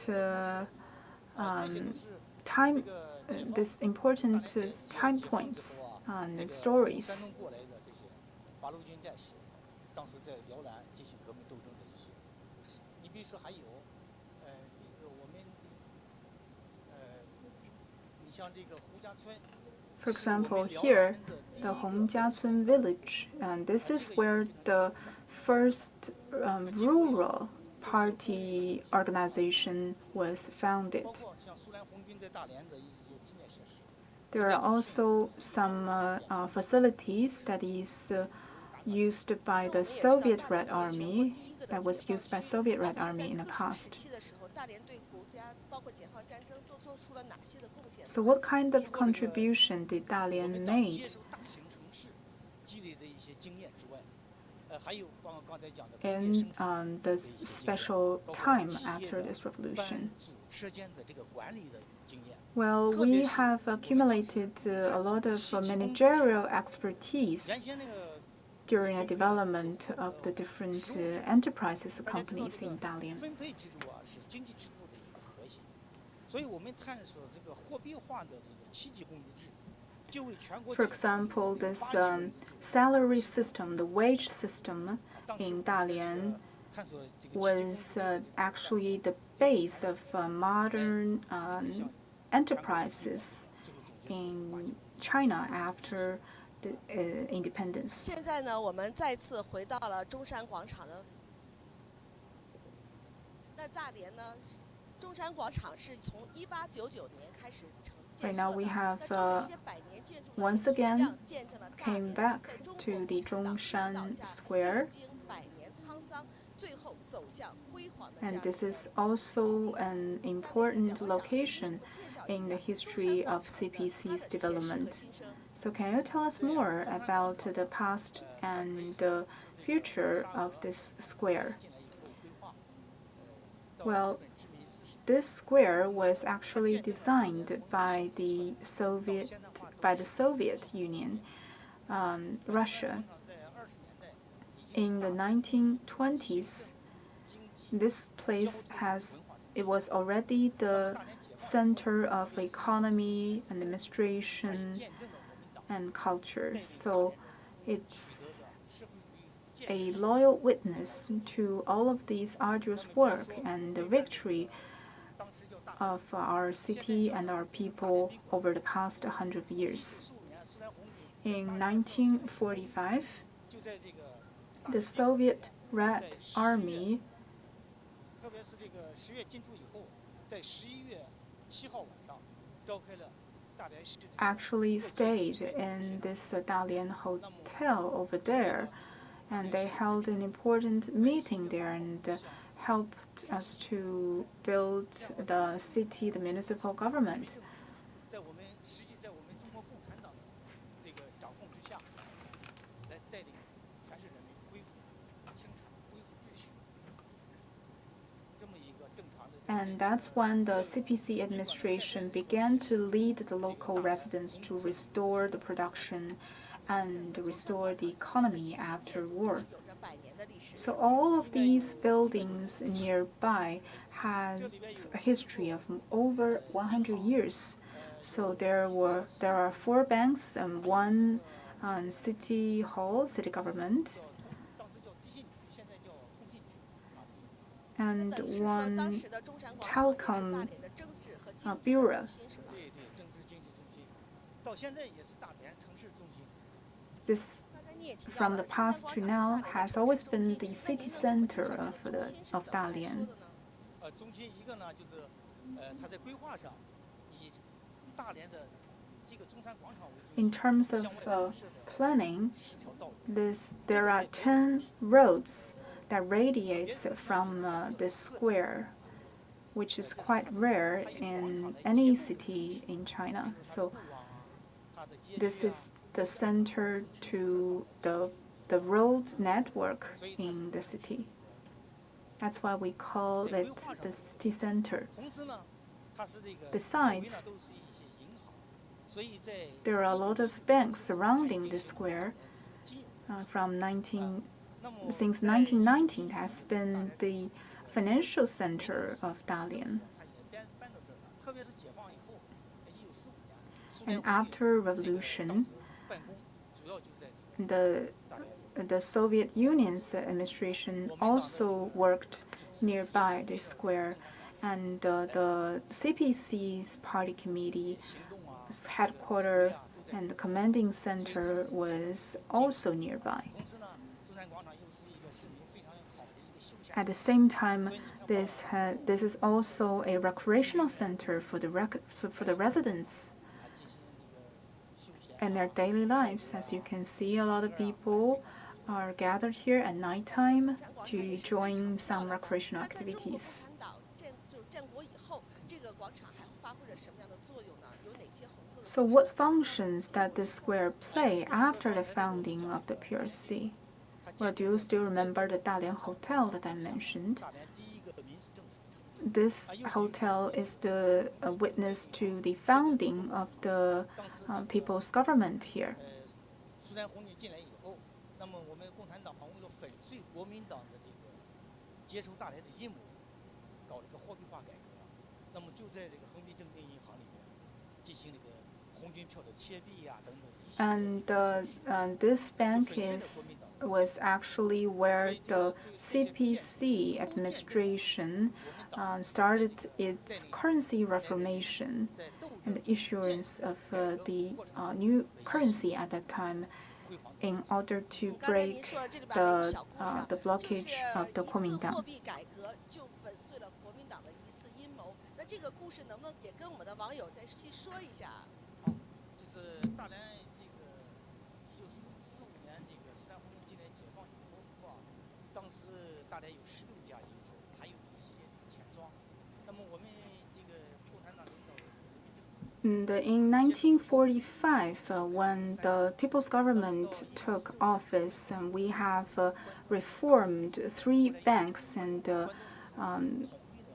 this important time points and stories. For example, here, the Hongjiacun village, and this is where the first rural party organization was founded. There are also some facilities that is used by the Soviet Red Army, that was used by Soviet Red Army in the past. So what kind of contribution did Dalian make in this special time after this revolution? Well, we have accumulated a lot of managerial expertise during the development of the different enterprises companies in Dalian. For example, this salary system, the wage system in Dalian, was actually the base of modern enterprises in China after the independence. 现在呢，我们再次回到了中山广场的。那大连呢，中山广场是从1899年开始建设的。 Right now we have once again came back to the Zhongshan Square. And this is also an important location in the history of CPC's development. So can you tell us more about the past and the future of this square? Well, this square was actually designed by the Soviet Union, Russia. In the 1920s, this place was already the center of economy, and administration, and culture. So it's a loyal witness to all of these arduous work and the victory of our city and our people over the past 100 years. In 1945, the Soviet Red Army actually stayed in this Dalian hotel over there, and they held an important meeting there and helped us to build the city, the municipal government. And that's when the CPC administration began to lead the local residents to restore the production and restore the economy after war. So all of these buildings nearby have a history of over 100 years. So there are 4 banks and 1 city hall, city government, and 1 telecom bureau. This, from the past to now, has always been the city center of Dalian. In terms of planning, there are 10 roads that radiates from this square, which is quite rare in any city in China. So this is the center to the road network in the city. That's why we call it the city center. Besides, there are a lot of banks surrounding the square. Since 1919, it has been the financial center of Dalian. And after revolution, the Soviet Union's administration also worked nearby the square, and the CPC's party committee's headquarters and the commanding center was also nearby. At the same time, this is also a recreational center for the residents and their daily lives. As you can see, a lot of people are gathered here at nighttime to join some recreational activities. So what functions does this square play after the founding of the PRC? Well, do you still remember the Dalian Hotel that I mentioned? This hotel is the witness to the founding of the people's government here. And this bank was actually where the CPC administration started its currency reformation and the issuance of the new currency at that time in order to break the blockage of the Kuomintang. In 1945, when the People's Government took office, we have reformed 3 banks and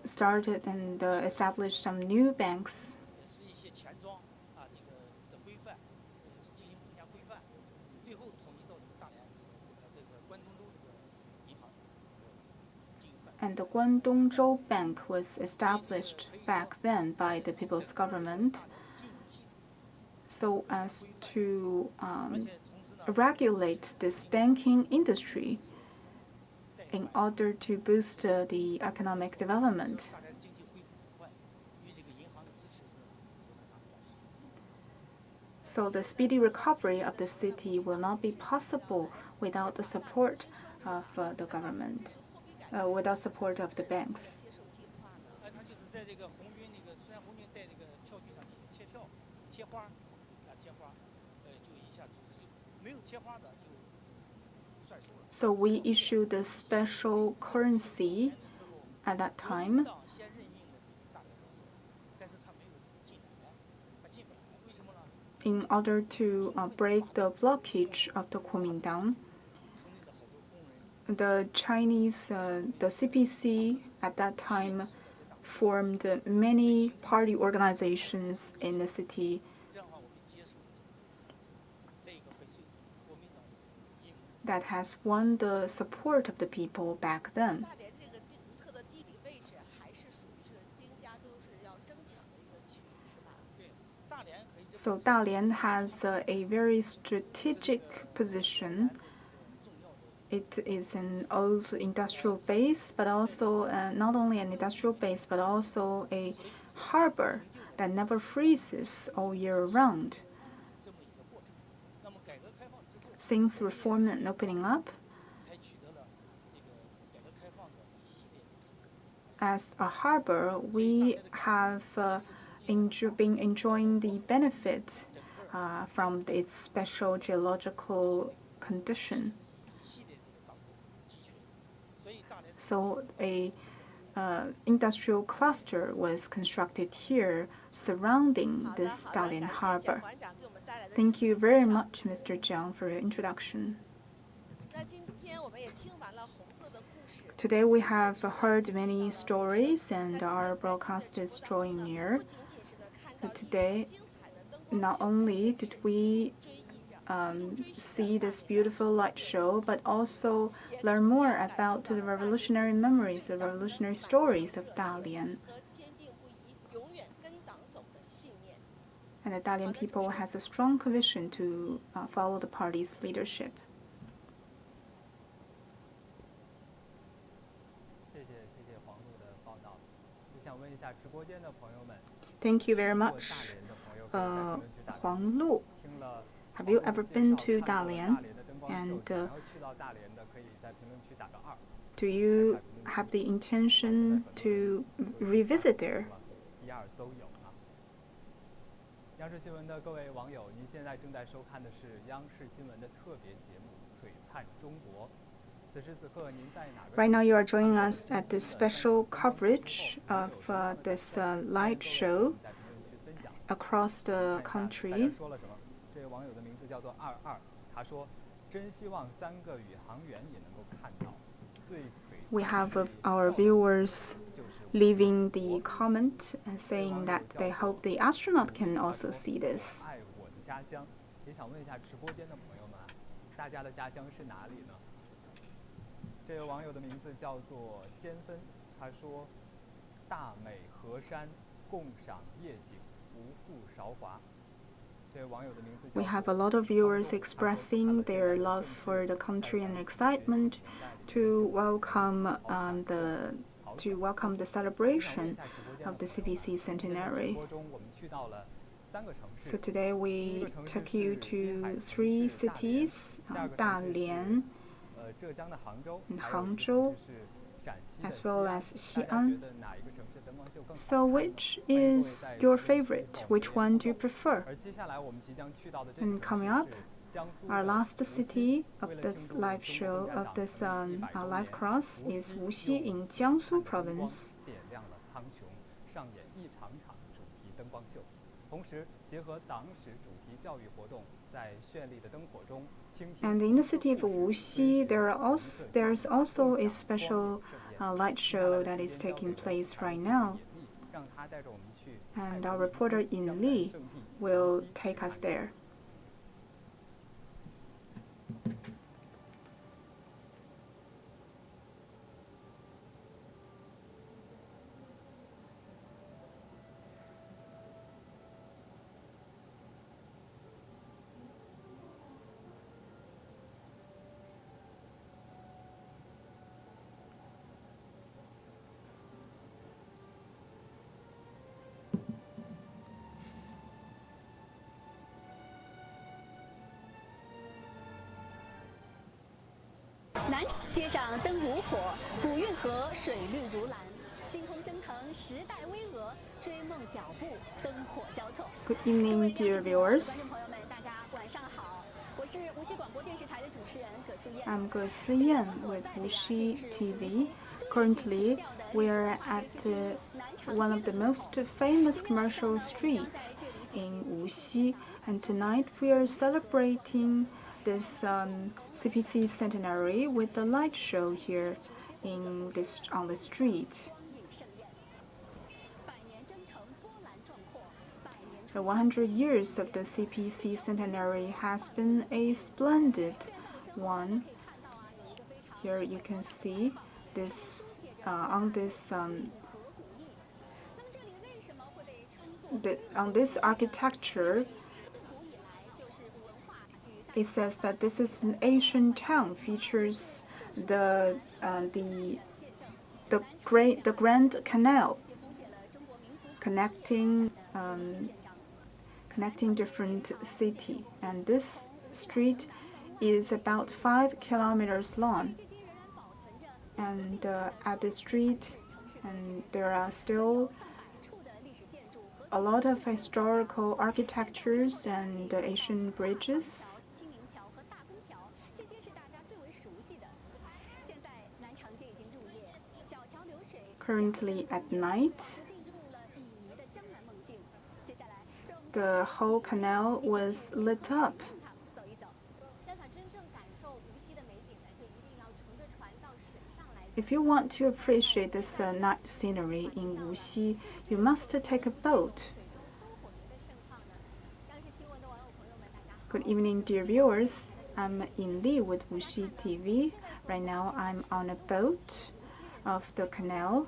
started and established some new banks. And the Guangdongzhou Bank was established back then by the People's Government so as to regulate this banking industry in order to boost the economic development. So the speedy recovery of the city will not be possible without the support of the government, without support of the banks. So we issued a special currency at that time. In order to break the blockage of the Kuomintang, the Chinese, the CPC at that time formed many party organizations in the city that has won the support of the people back then. So Dalian has a very strategic position. It is an old industrial base, but also not only an industrial base, but also a harbor that never freezes all year round. Since reform and opening up, as a harbor, we have been enjoying the benefit from its special geological condition. also a industrial cluster was constructed here surrounding 好的， this 好的， Dalian 感谢 harbor. 蒋馆长给我们带来的 Thank 精 you 彩的 very 介绍。 much, Mr. Jiang, for your introduction. 那今天我们也听完了红色的故事。 Today we have heard many stories and our broadcast is drawing near. 不仅仅是能看到 But 异常 today, 精彩的灯光 not 秀， only 也 did 是 we 追忆着、一路追寻 see 着 this 大连的 beautiful light 红色 show, 遗 but 迹， also 也 learn 同 more 样感受 about 到 the 了大连 revolutionary 人 memories, 对 the 党的 revolutionary 满腔 stories of 热情 Dalian. 和坚定不移、永远跟党走的信念。 And the Dalian people has a strong conviction to follow the party's leadership. 谢谢黄璐的报道。我想问一下直播间的朋友们， Thank you very 去过 much, 大连的朋友可以在评论区打个 Huang Lu. 听了 Have you 黄 ever 璐介 been 绍 to 看过了 Dalian? 大连的灯光秀， And 想要去到大连的可以在评论区打个2。 do you have the intention to revisit there? 1、2都有啊。央视新闻的各位网友，您现在正在收看的是央视新闻的特别节目《璀璨中国》。此时此刻，您在哪个 Right now you are joining us at this special coverage of this light show across the 看一下大 country. 家说了什么？这位网友的名字叫做22，他说：“真希望3个宇航员也能够看到最璀 We 璨 have 的 our viewers leaving the comment and saying that they hope the astronaut can also see this. 爱我的家乡。也想问一下直播间的朋友们啊，大家的家乡是哪里呢？这位网友的名字叫做先森，他说：“大美河山，共赏夜景，无负韶华。” 这位网友的名字叫 We have a lot of viewers expressing their love for the country and excitement to welcome the celebration of the CPC centenary. 直播中我们去到了3个城市。 So today we took you to 3 cities, 大连 Dalian, 浙江的杭州， and 还有一个 Hangzhou, 城市是陕西的 as well as 西安。 Xi'an. 大家觉得哪一个城市灯光秀更好 So 看呢？ which is your favorite? Which one do you prefer? 而接下来我们即将去到的这 And 个 coming 城 up, 市是江苏 our 的 last 无锡。 city 为 of 了 this 庆祝 live 中国 show 共产 of 党 this 成立100周 live 年， cross 无 is 锡 Wushi 用 in 璀璨 Jiangsu 的灯光 province. 点亮了苍穹，上演一场场主题灯光秀。同时，结合党史主题教育活动，在绚丽的灯火中倾听。 And in the city of Wuxi, there's also a special light show that is taking place right now. 让他带着我们去 And our reporter Yin Li will take us there. “南街上灯如火，古运河水绿如蓝，星空升腾，时代巍峨，追梦脚步，灯火交错。” Good 各位 evening, 央视 dear 新闻观众 viewers. 朋友们，大家晚上好，我是无锡广播电视台的主持人葛思燕。 I'm Ge Siyan with Wuxi TV. Currently, we are at one of the most famous commercial streets in Wuxi, and tonight we are celebrating this CPC centenary with the light show here on the street. 光影盛宴，百年征程波澜壮阔，百年 The 100 years of the CPC centenary has been a splendid one. 看到啊，有一个非常 Here you can see this on this 河古意。那么这里为什么会被称作 on this architecture? 自古以来就是文化与大 It says that this is an ancient town, features the Grand Canal 也谱写了中国民族 connecting 宪章。 connecting different city, and this street is about 5 kilometers long. 至今仍然保存着 And at the street, and there are still 100处的历史建筑和 a lot of historical architectures and ancient bridges. 清明桥和大枫桥，这些是大家最为熟悉的。现在南长街已经入夜， currently at night. The whole canal was lit up. If you want to appreciate this night scenery in Wuxi, you must take a boat. Good evening, dear viewers. I'm In Li with Wushi TV. Right now, I'm on a boat of the canal.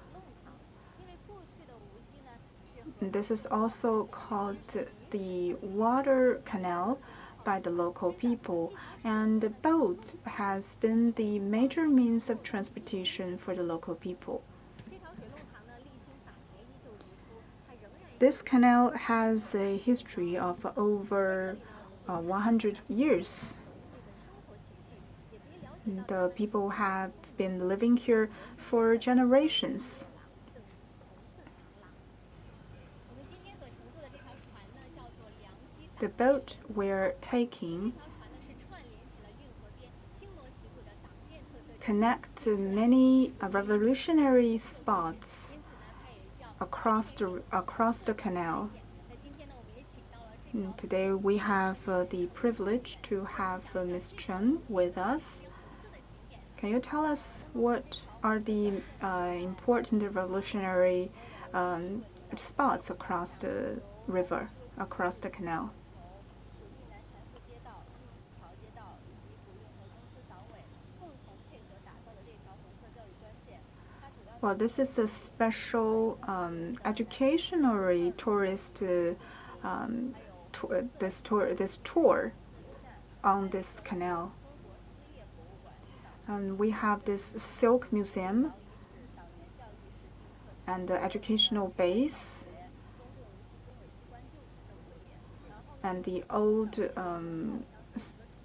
This is also called the water canal by the local people, and the boat has been the major means of transportation for the local people. This canal has a history of over 100 years. The people have been living here for generations. The boat we're taking connects many revolutionary spots across the canal. Today we have the privilege to have Ms. Chen with us. Can you tell us what are the important revolutionary spots across the river, across the canal? Well, this is a special educational tourist this tour on this canal. We have this silk museum and the educational base and the old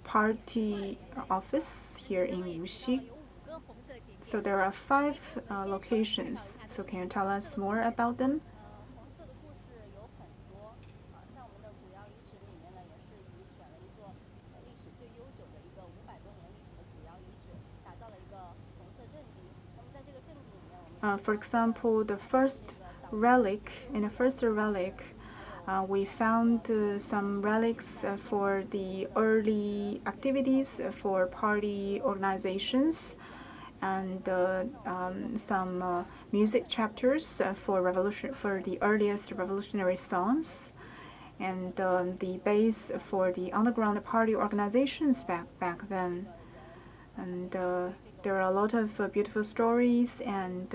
party office here in Wuxi. So there are 5 locations. So can you tell us more about them? For example, the first relic, we found some relics for the early activities for party organizations, and some music chapters for the earliest revolutionary songs, and the base for the underground party organizations back then. And there are a lot of beautiful stories and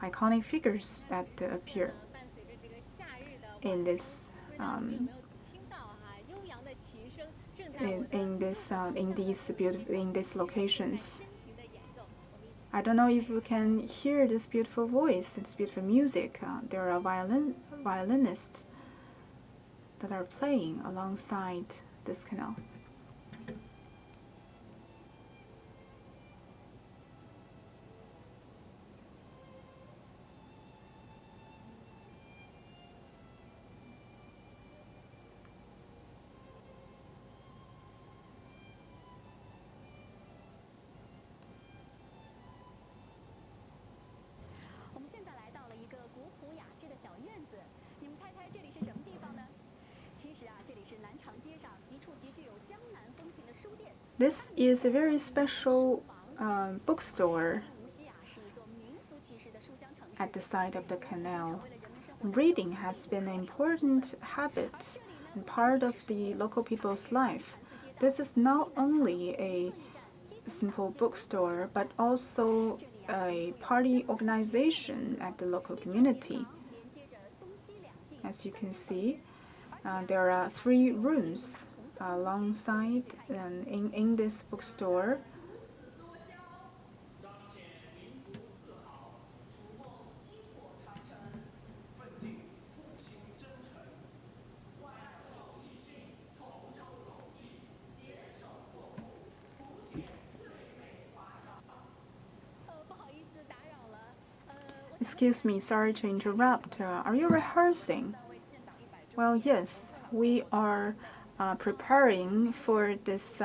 iconic figures that appear in these locations. I don't know if you can hear this beautiful voice, this beautiful music. There are violinists that are playing alongside this canal. This is a very special bookstore at the side of the canal. Reading has been an important habit and part of the local people's life. This is not only a simple bookstore, but also a party organization at the local community. As you can see, there are 3 rooms alongside in this bookstore. Excuse me, sorry to interrupt. Are you rehearsing? Well, yes, we are preparing for this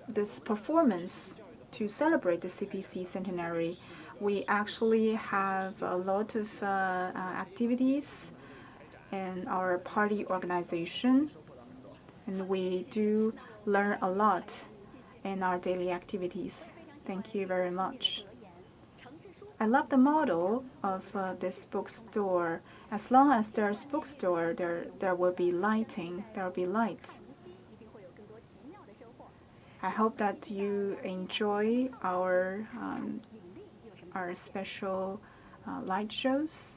this performance to celebrate the CPC centenary. we actually have a lot of activities in our party organization, and we do learn a lot in our daily activities. Thank you very much. I love the model of this bookstore. As long as there's bookstore, there will be lighting, there will be light. I hope that you enjoy our special light shows.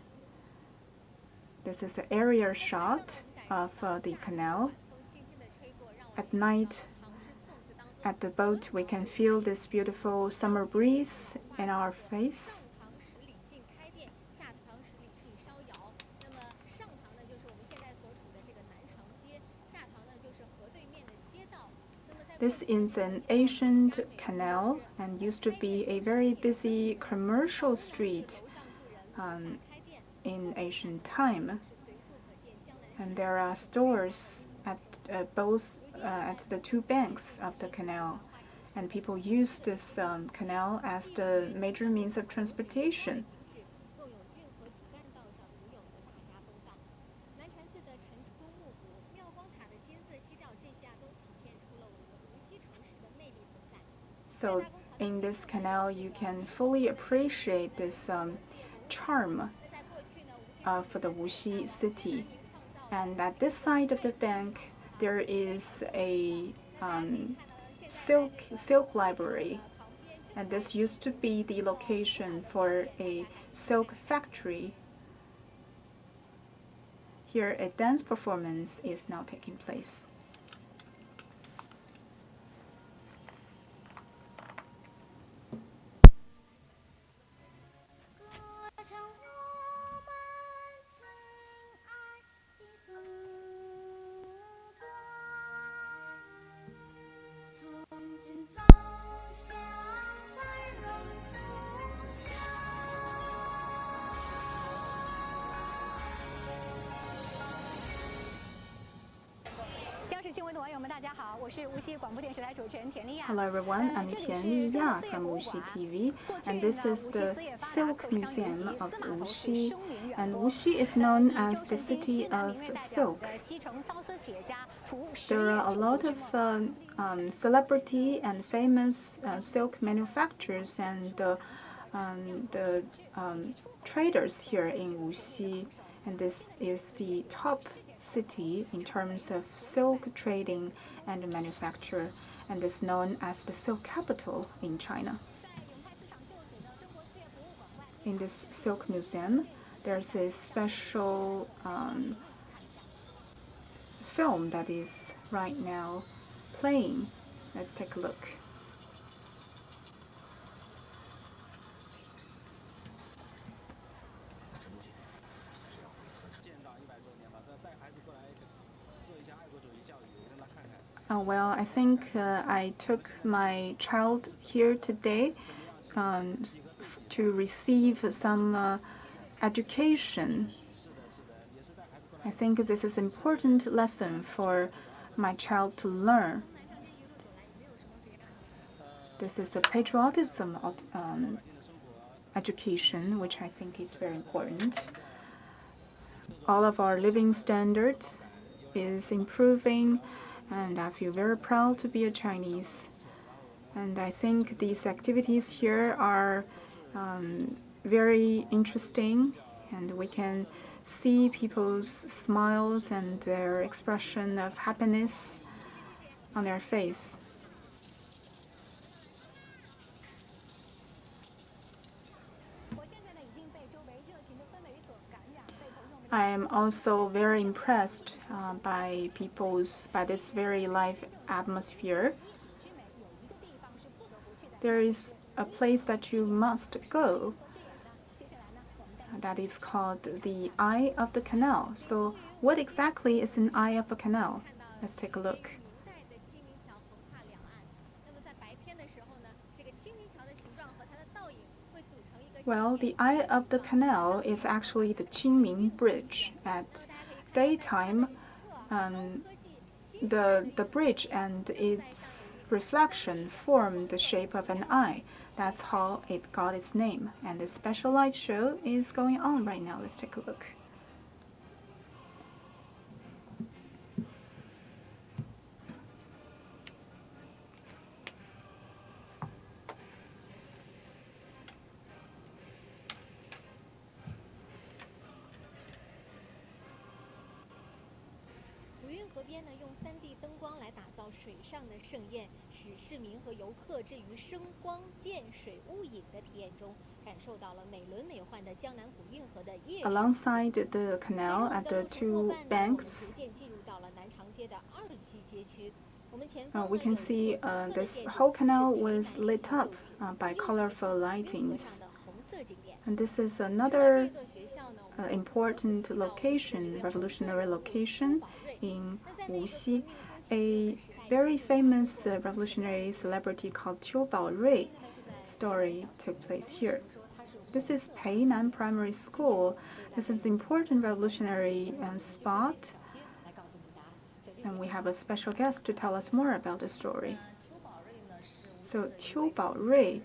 This is an aerial shot of the canal. At night, at the boat, we can feel this beautiful summer breeze in our face. This is an ancient canal and used to be a very busy commercial street in ancient time. And there are stores at both at the two banks of the canal, and people use this canal as the major means of transportation. So in this canal, you can fully appreciate this charm of the Wuxi city. And at this side of the bank, there is a silk library. And this used to be the location for a silk factory. Here, a dance performance is now taking place. Hello everyone, I'm Tian Liya from Wushi TV, and this is the Silk Museum of Wuxi. And Wuxi is known as the city of silk. There are a lot of celebrity and famous silk manufacturers and the traders here in Wuxi, and this is the top city in terms of silk trading and manufacture, and is known as the silk capital in China. In this silk museum, there's a special film that is right now playing. Let's take a look. Well, I think I took my child here today to receive some education. I think this is an important lesson for my child to learn. This is a patriotism education, which I think is very important. All of our living standard is improving, and I feel very proud to be a Chinese. And I think these activities here are very interesting, and we can see people's smiles and their expression of happiness on their face. I am also very impressed by this very live atmosphere. There is a place that you must go that is called the Eye of the Canal. So what exactly is an Eye of a Canal? Let's take a look. Well, the Eye of the Canal is actually the Qingming Bridge. At daytime, the bridge and its reflection formed the shape of an eye. That's how it got its name. And the special light show is going on right now. Let's take a look.3D 灯光来打造水上的盛宴，使市民和游客置于声光电水雾影的体验中，感受到了美轮美奂的江南古运河的夜市。Alongside the canal at the two banks, 逐渐进入到了南长街的2期街区。we can see this whole canal was lit up by colorful lightings. And this is another important location, revolutionary location in Wuxi. A very famous revolutionary celebrity called Qiu Baorui story took place here. This is Peinan Primary School. This is an important revolutionary spot. And we have a special guest to tell us more about the story. So Qiu Baorui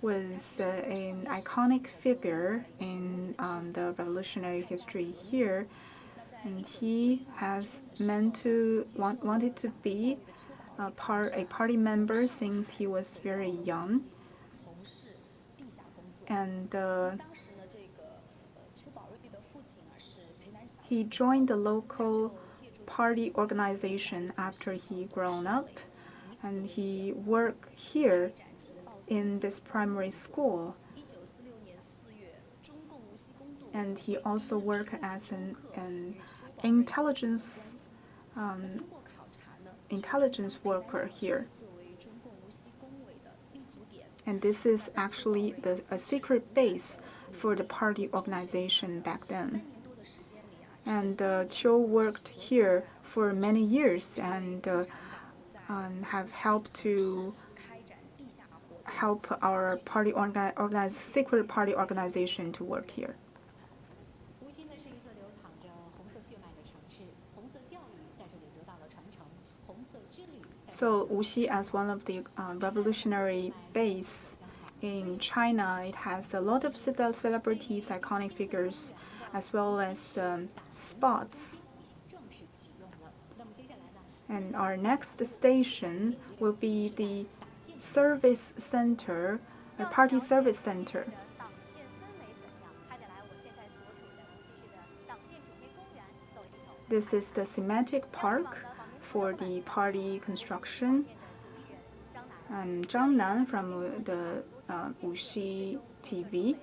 was an iconic figure in the revolutionary history here, and he has wanted to be a party member since he was very young. And he joined the local party organization after he grown up, and he worked here in this primary school. And he also worked as an intelligence worker here. And this is actually a secret base for the party organization back then. And Qiu worked here for many years and have helped our secret party organization to work here. So Wuxi, as one of the revolutionary base in China, it has a lot of celebrities, iconic figures, as well as spots. And our next station will be the service center, a party service center. This is the thematic park for the party construction. And Zhang Nan from the Wushi TV.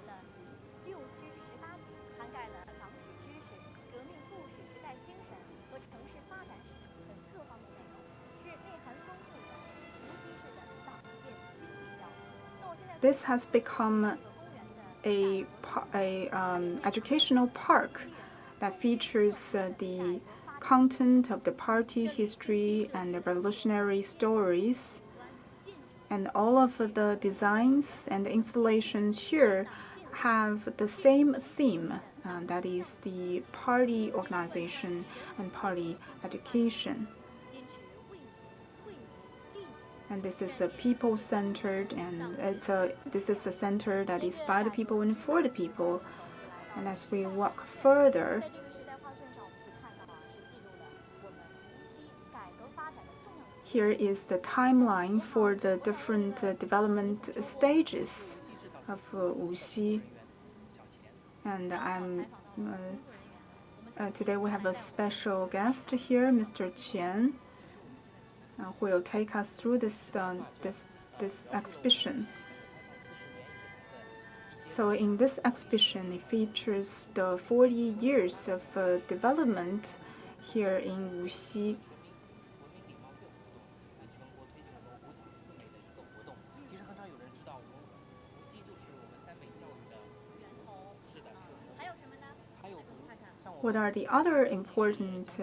This has become a educational park that features the content of the party history and the revolutionary stories. And all of the designs and the installations here have the same theme, that is the party organization and party education. And this is a people-centered, and this is a center that is by the people and for the people. And as we walk further, here is the timeline for the different development stages of Wuxi. And today we have a special guest here, Mr. Qian, who will take us through this exhibition. So in this exhibition, it features the 40 years of development here in Wuxi. What are the other important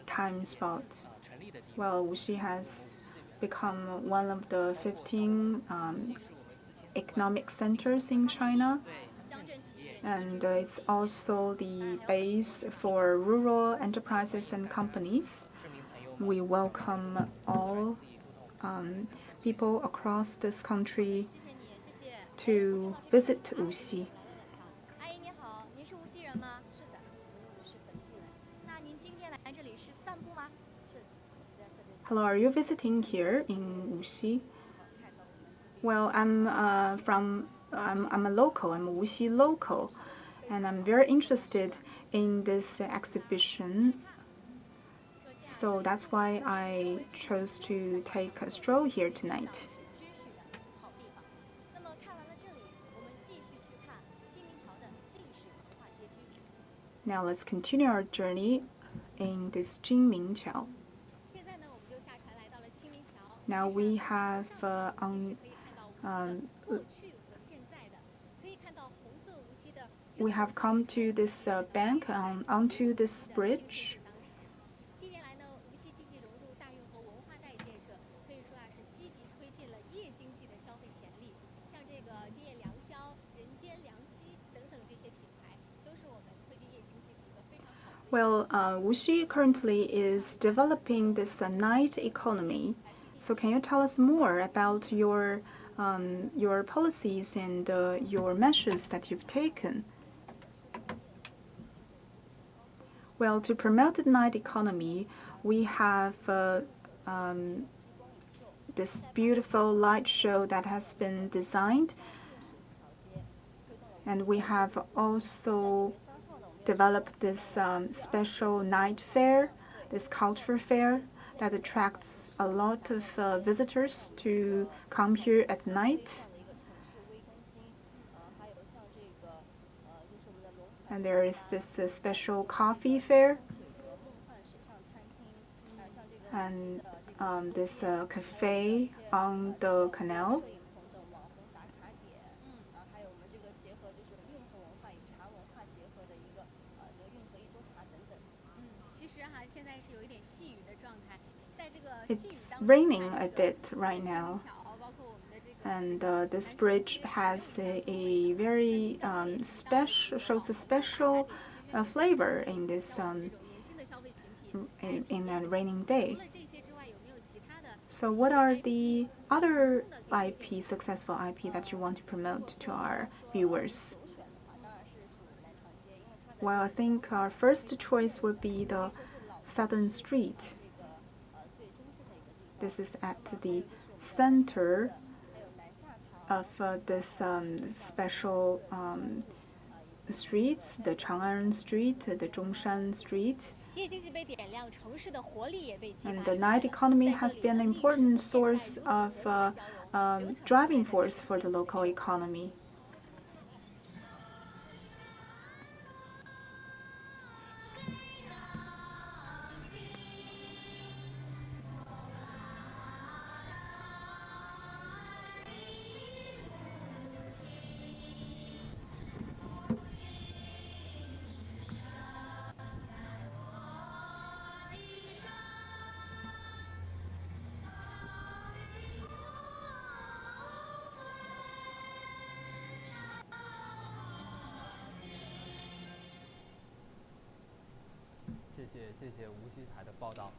time spots? Well, Wuxi has become one of the 15 economic centers in China, and it's also the base for rural enterprises and companies. We welcome all people across this country 谢谢你，谢谢。 to visit Wuxi. 阿姨你好，您是无锡人吗？是的，我是本地人。那您今天来这里是散步吗？是，我是在这里。 Hello, are you visiting here in Wuxi? Well, I'm a local. I'm a Wuxi local, and I'm very interested in this exhibition. So that's why I chose to take a stroll here tonight. 知识的好地方。那么看完了这里，我们继续去看清明桥的历史文化街区。 Now let's continue our journey in this Jingmingqiao. 现在呢，我们就下船来到了清明桥。 Now we have 其实可以看到无锡的过去和现在的，可以看到红色无锡的。 we have come to this bank onto this bridge. 近年来呢，无锡积极融入大运河文化带建设，可以说是积极推进了夜经济的消费潜力。像这个今夜良宵、人间良溪等等这些品牌，都是我们推进夜经济的一个非常好的。 Well, Wuxi currently is developing this night economy. So can you tell us more about your policies and your measures that you've taken? Well, to promote the night economy, we have this beautiful light show that has been designed, and we have also developed this special night fair, this culture fair that attracts a lot of visitors to come here at night. And there is this special coffee fair and this cafe on the canal. 其实哈，现在是有一点细雨的状态，在这个细雨 It's 当中， raining a bit right 清明 now, 桥，包括我们的这个。 and this bridge has a very special, shows a special flavor in this 这种年轻的消费群体。 in a raining day. 除了这些之外，有没有其他的？ So what are the other IP, successful IP that you want to promote to our viewers? Well, I think our first choice would be the Southern Street. This is at the center of this special streets, the Chang'an Street, the Zhongshan Street. 夜经济被点亮，城市的活力也被激 And 发 the 出来 night economy has been an important source of driving force for the local economy.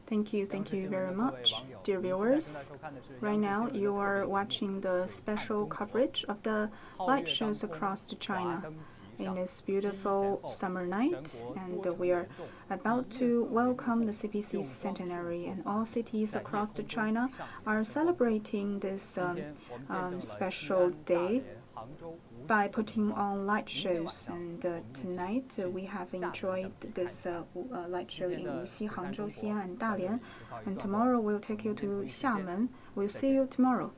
Thank you very much, dear viewers. Right now, you are watching the special coverage of the light shows across China in this beautiful summer night, and we are about to welcome the CPC's centenary, and all cities across China are celebrating this special day by putting on light shows. And tonight we have enjoyed this light show in Wuxi, Hangzhou, Xi'an, and Dalian. And tomorrow we'll take you to Xiamen. We'll see you tomorrow.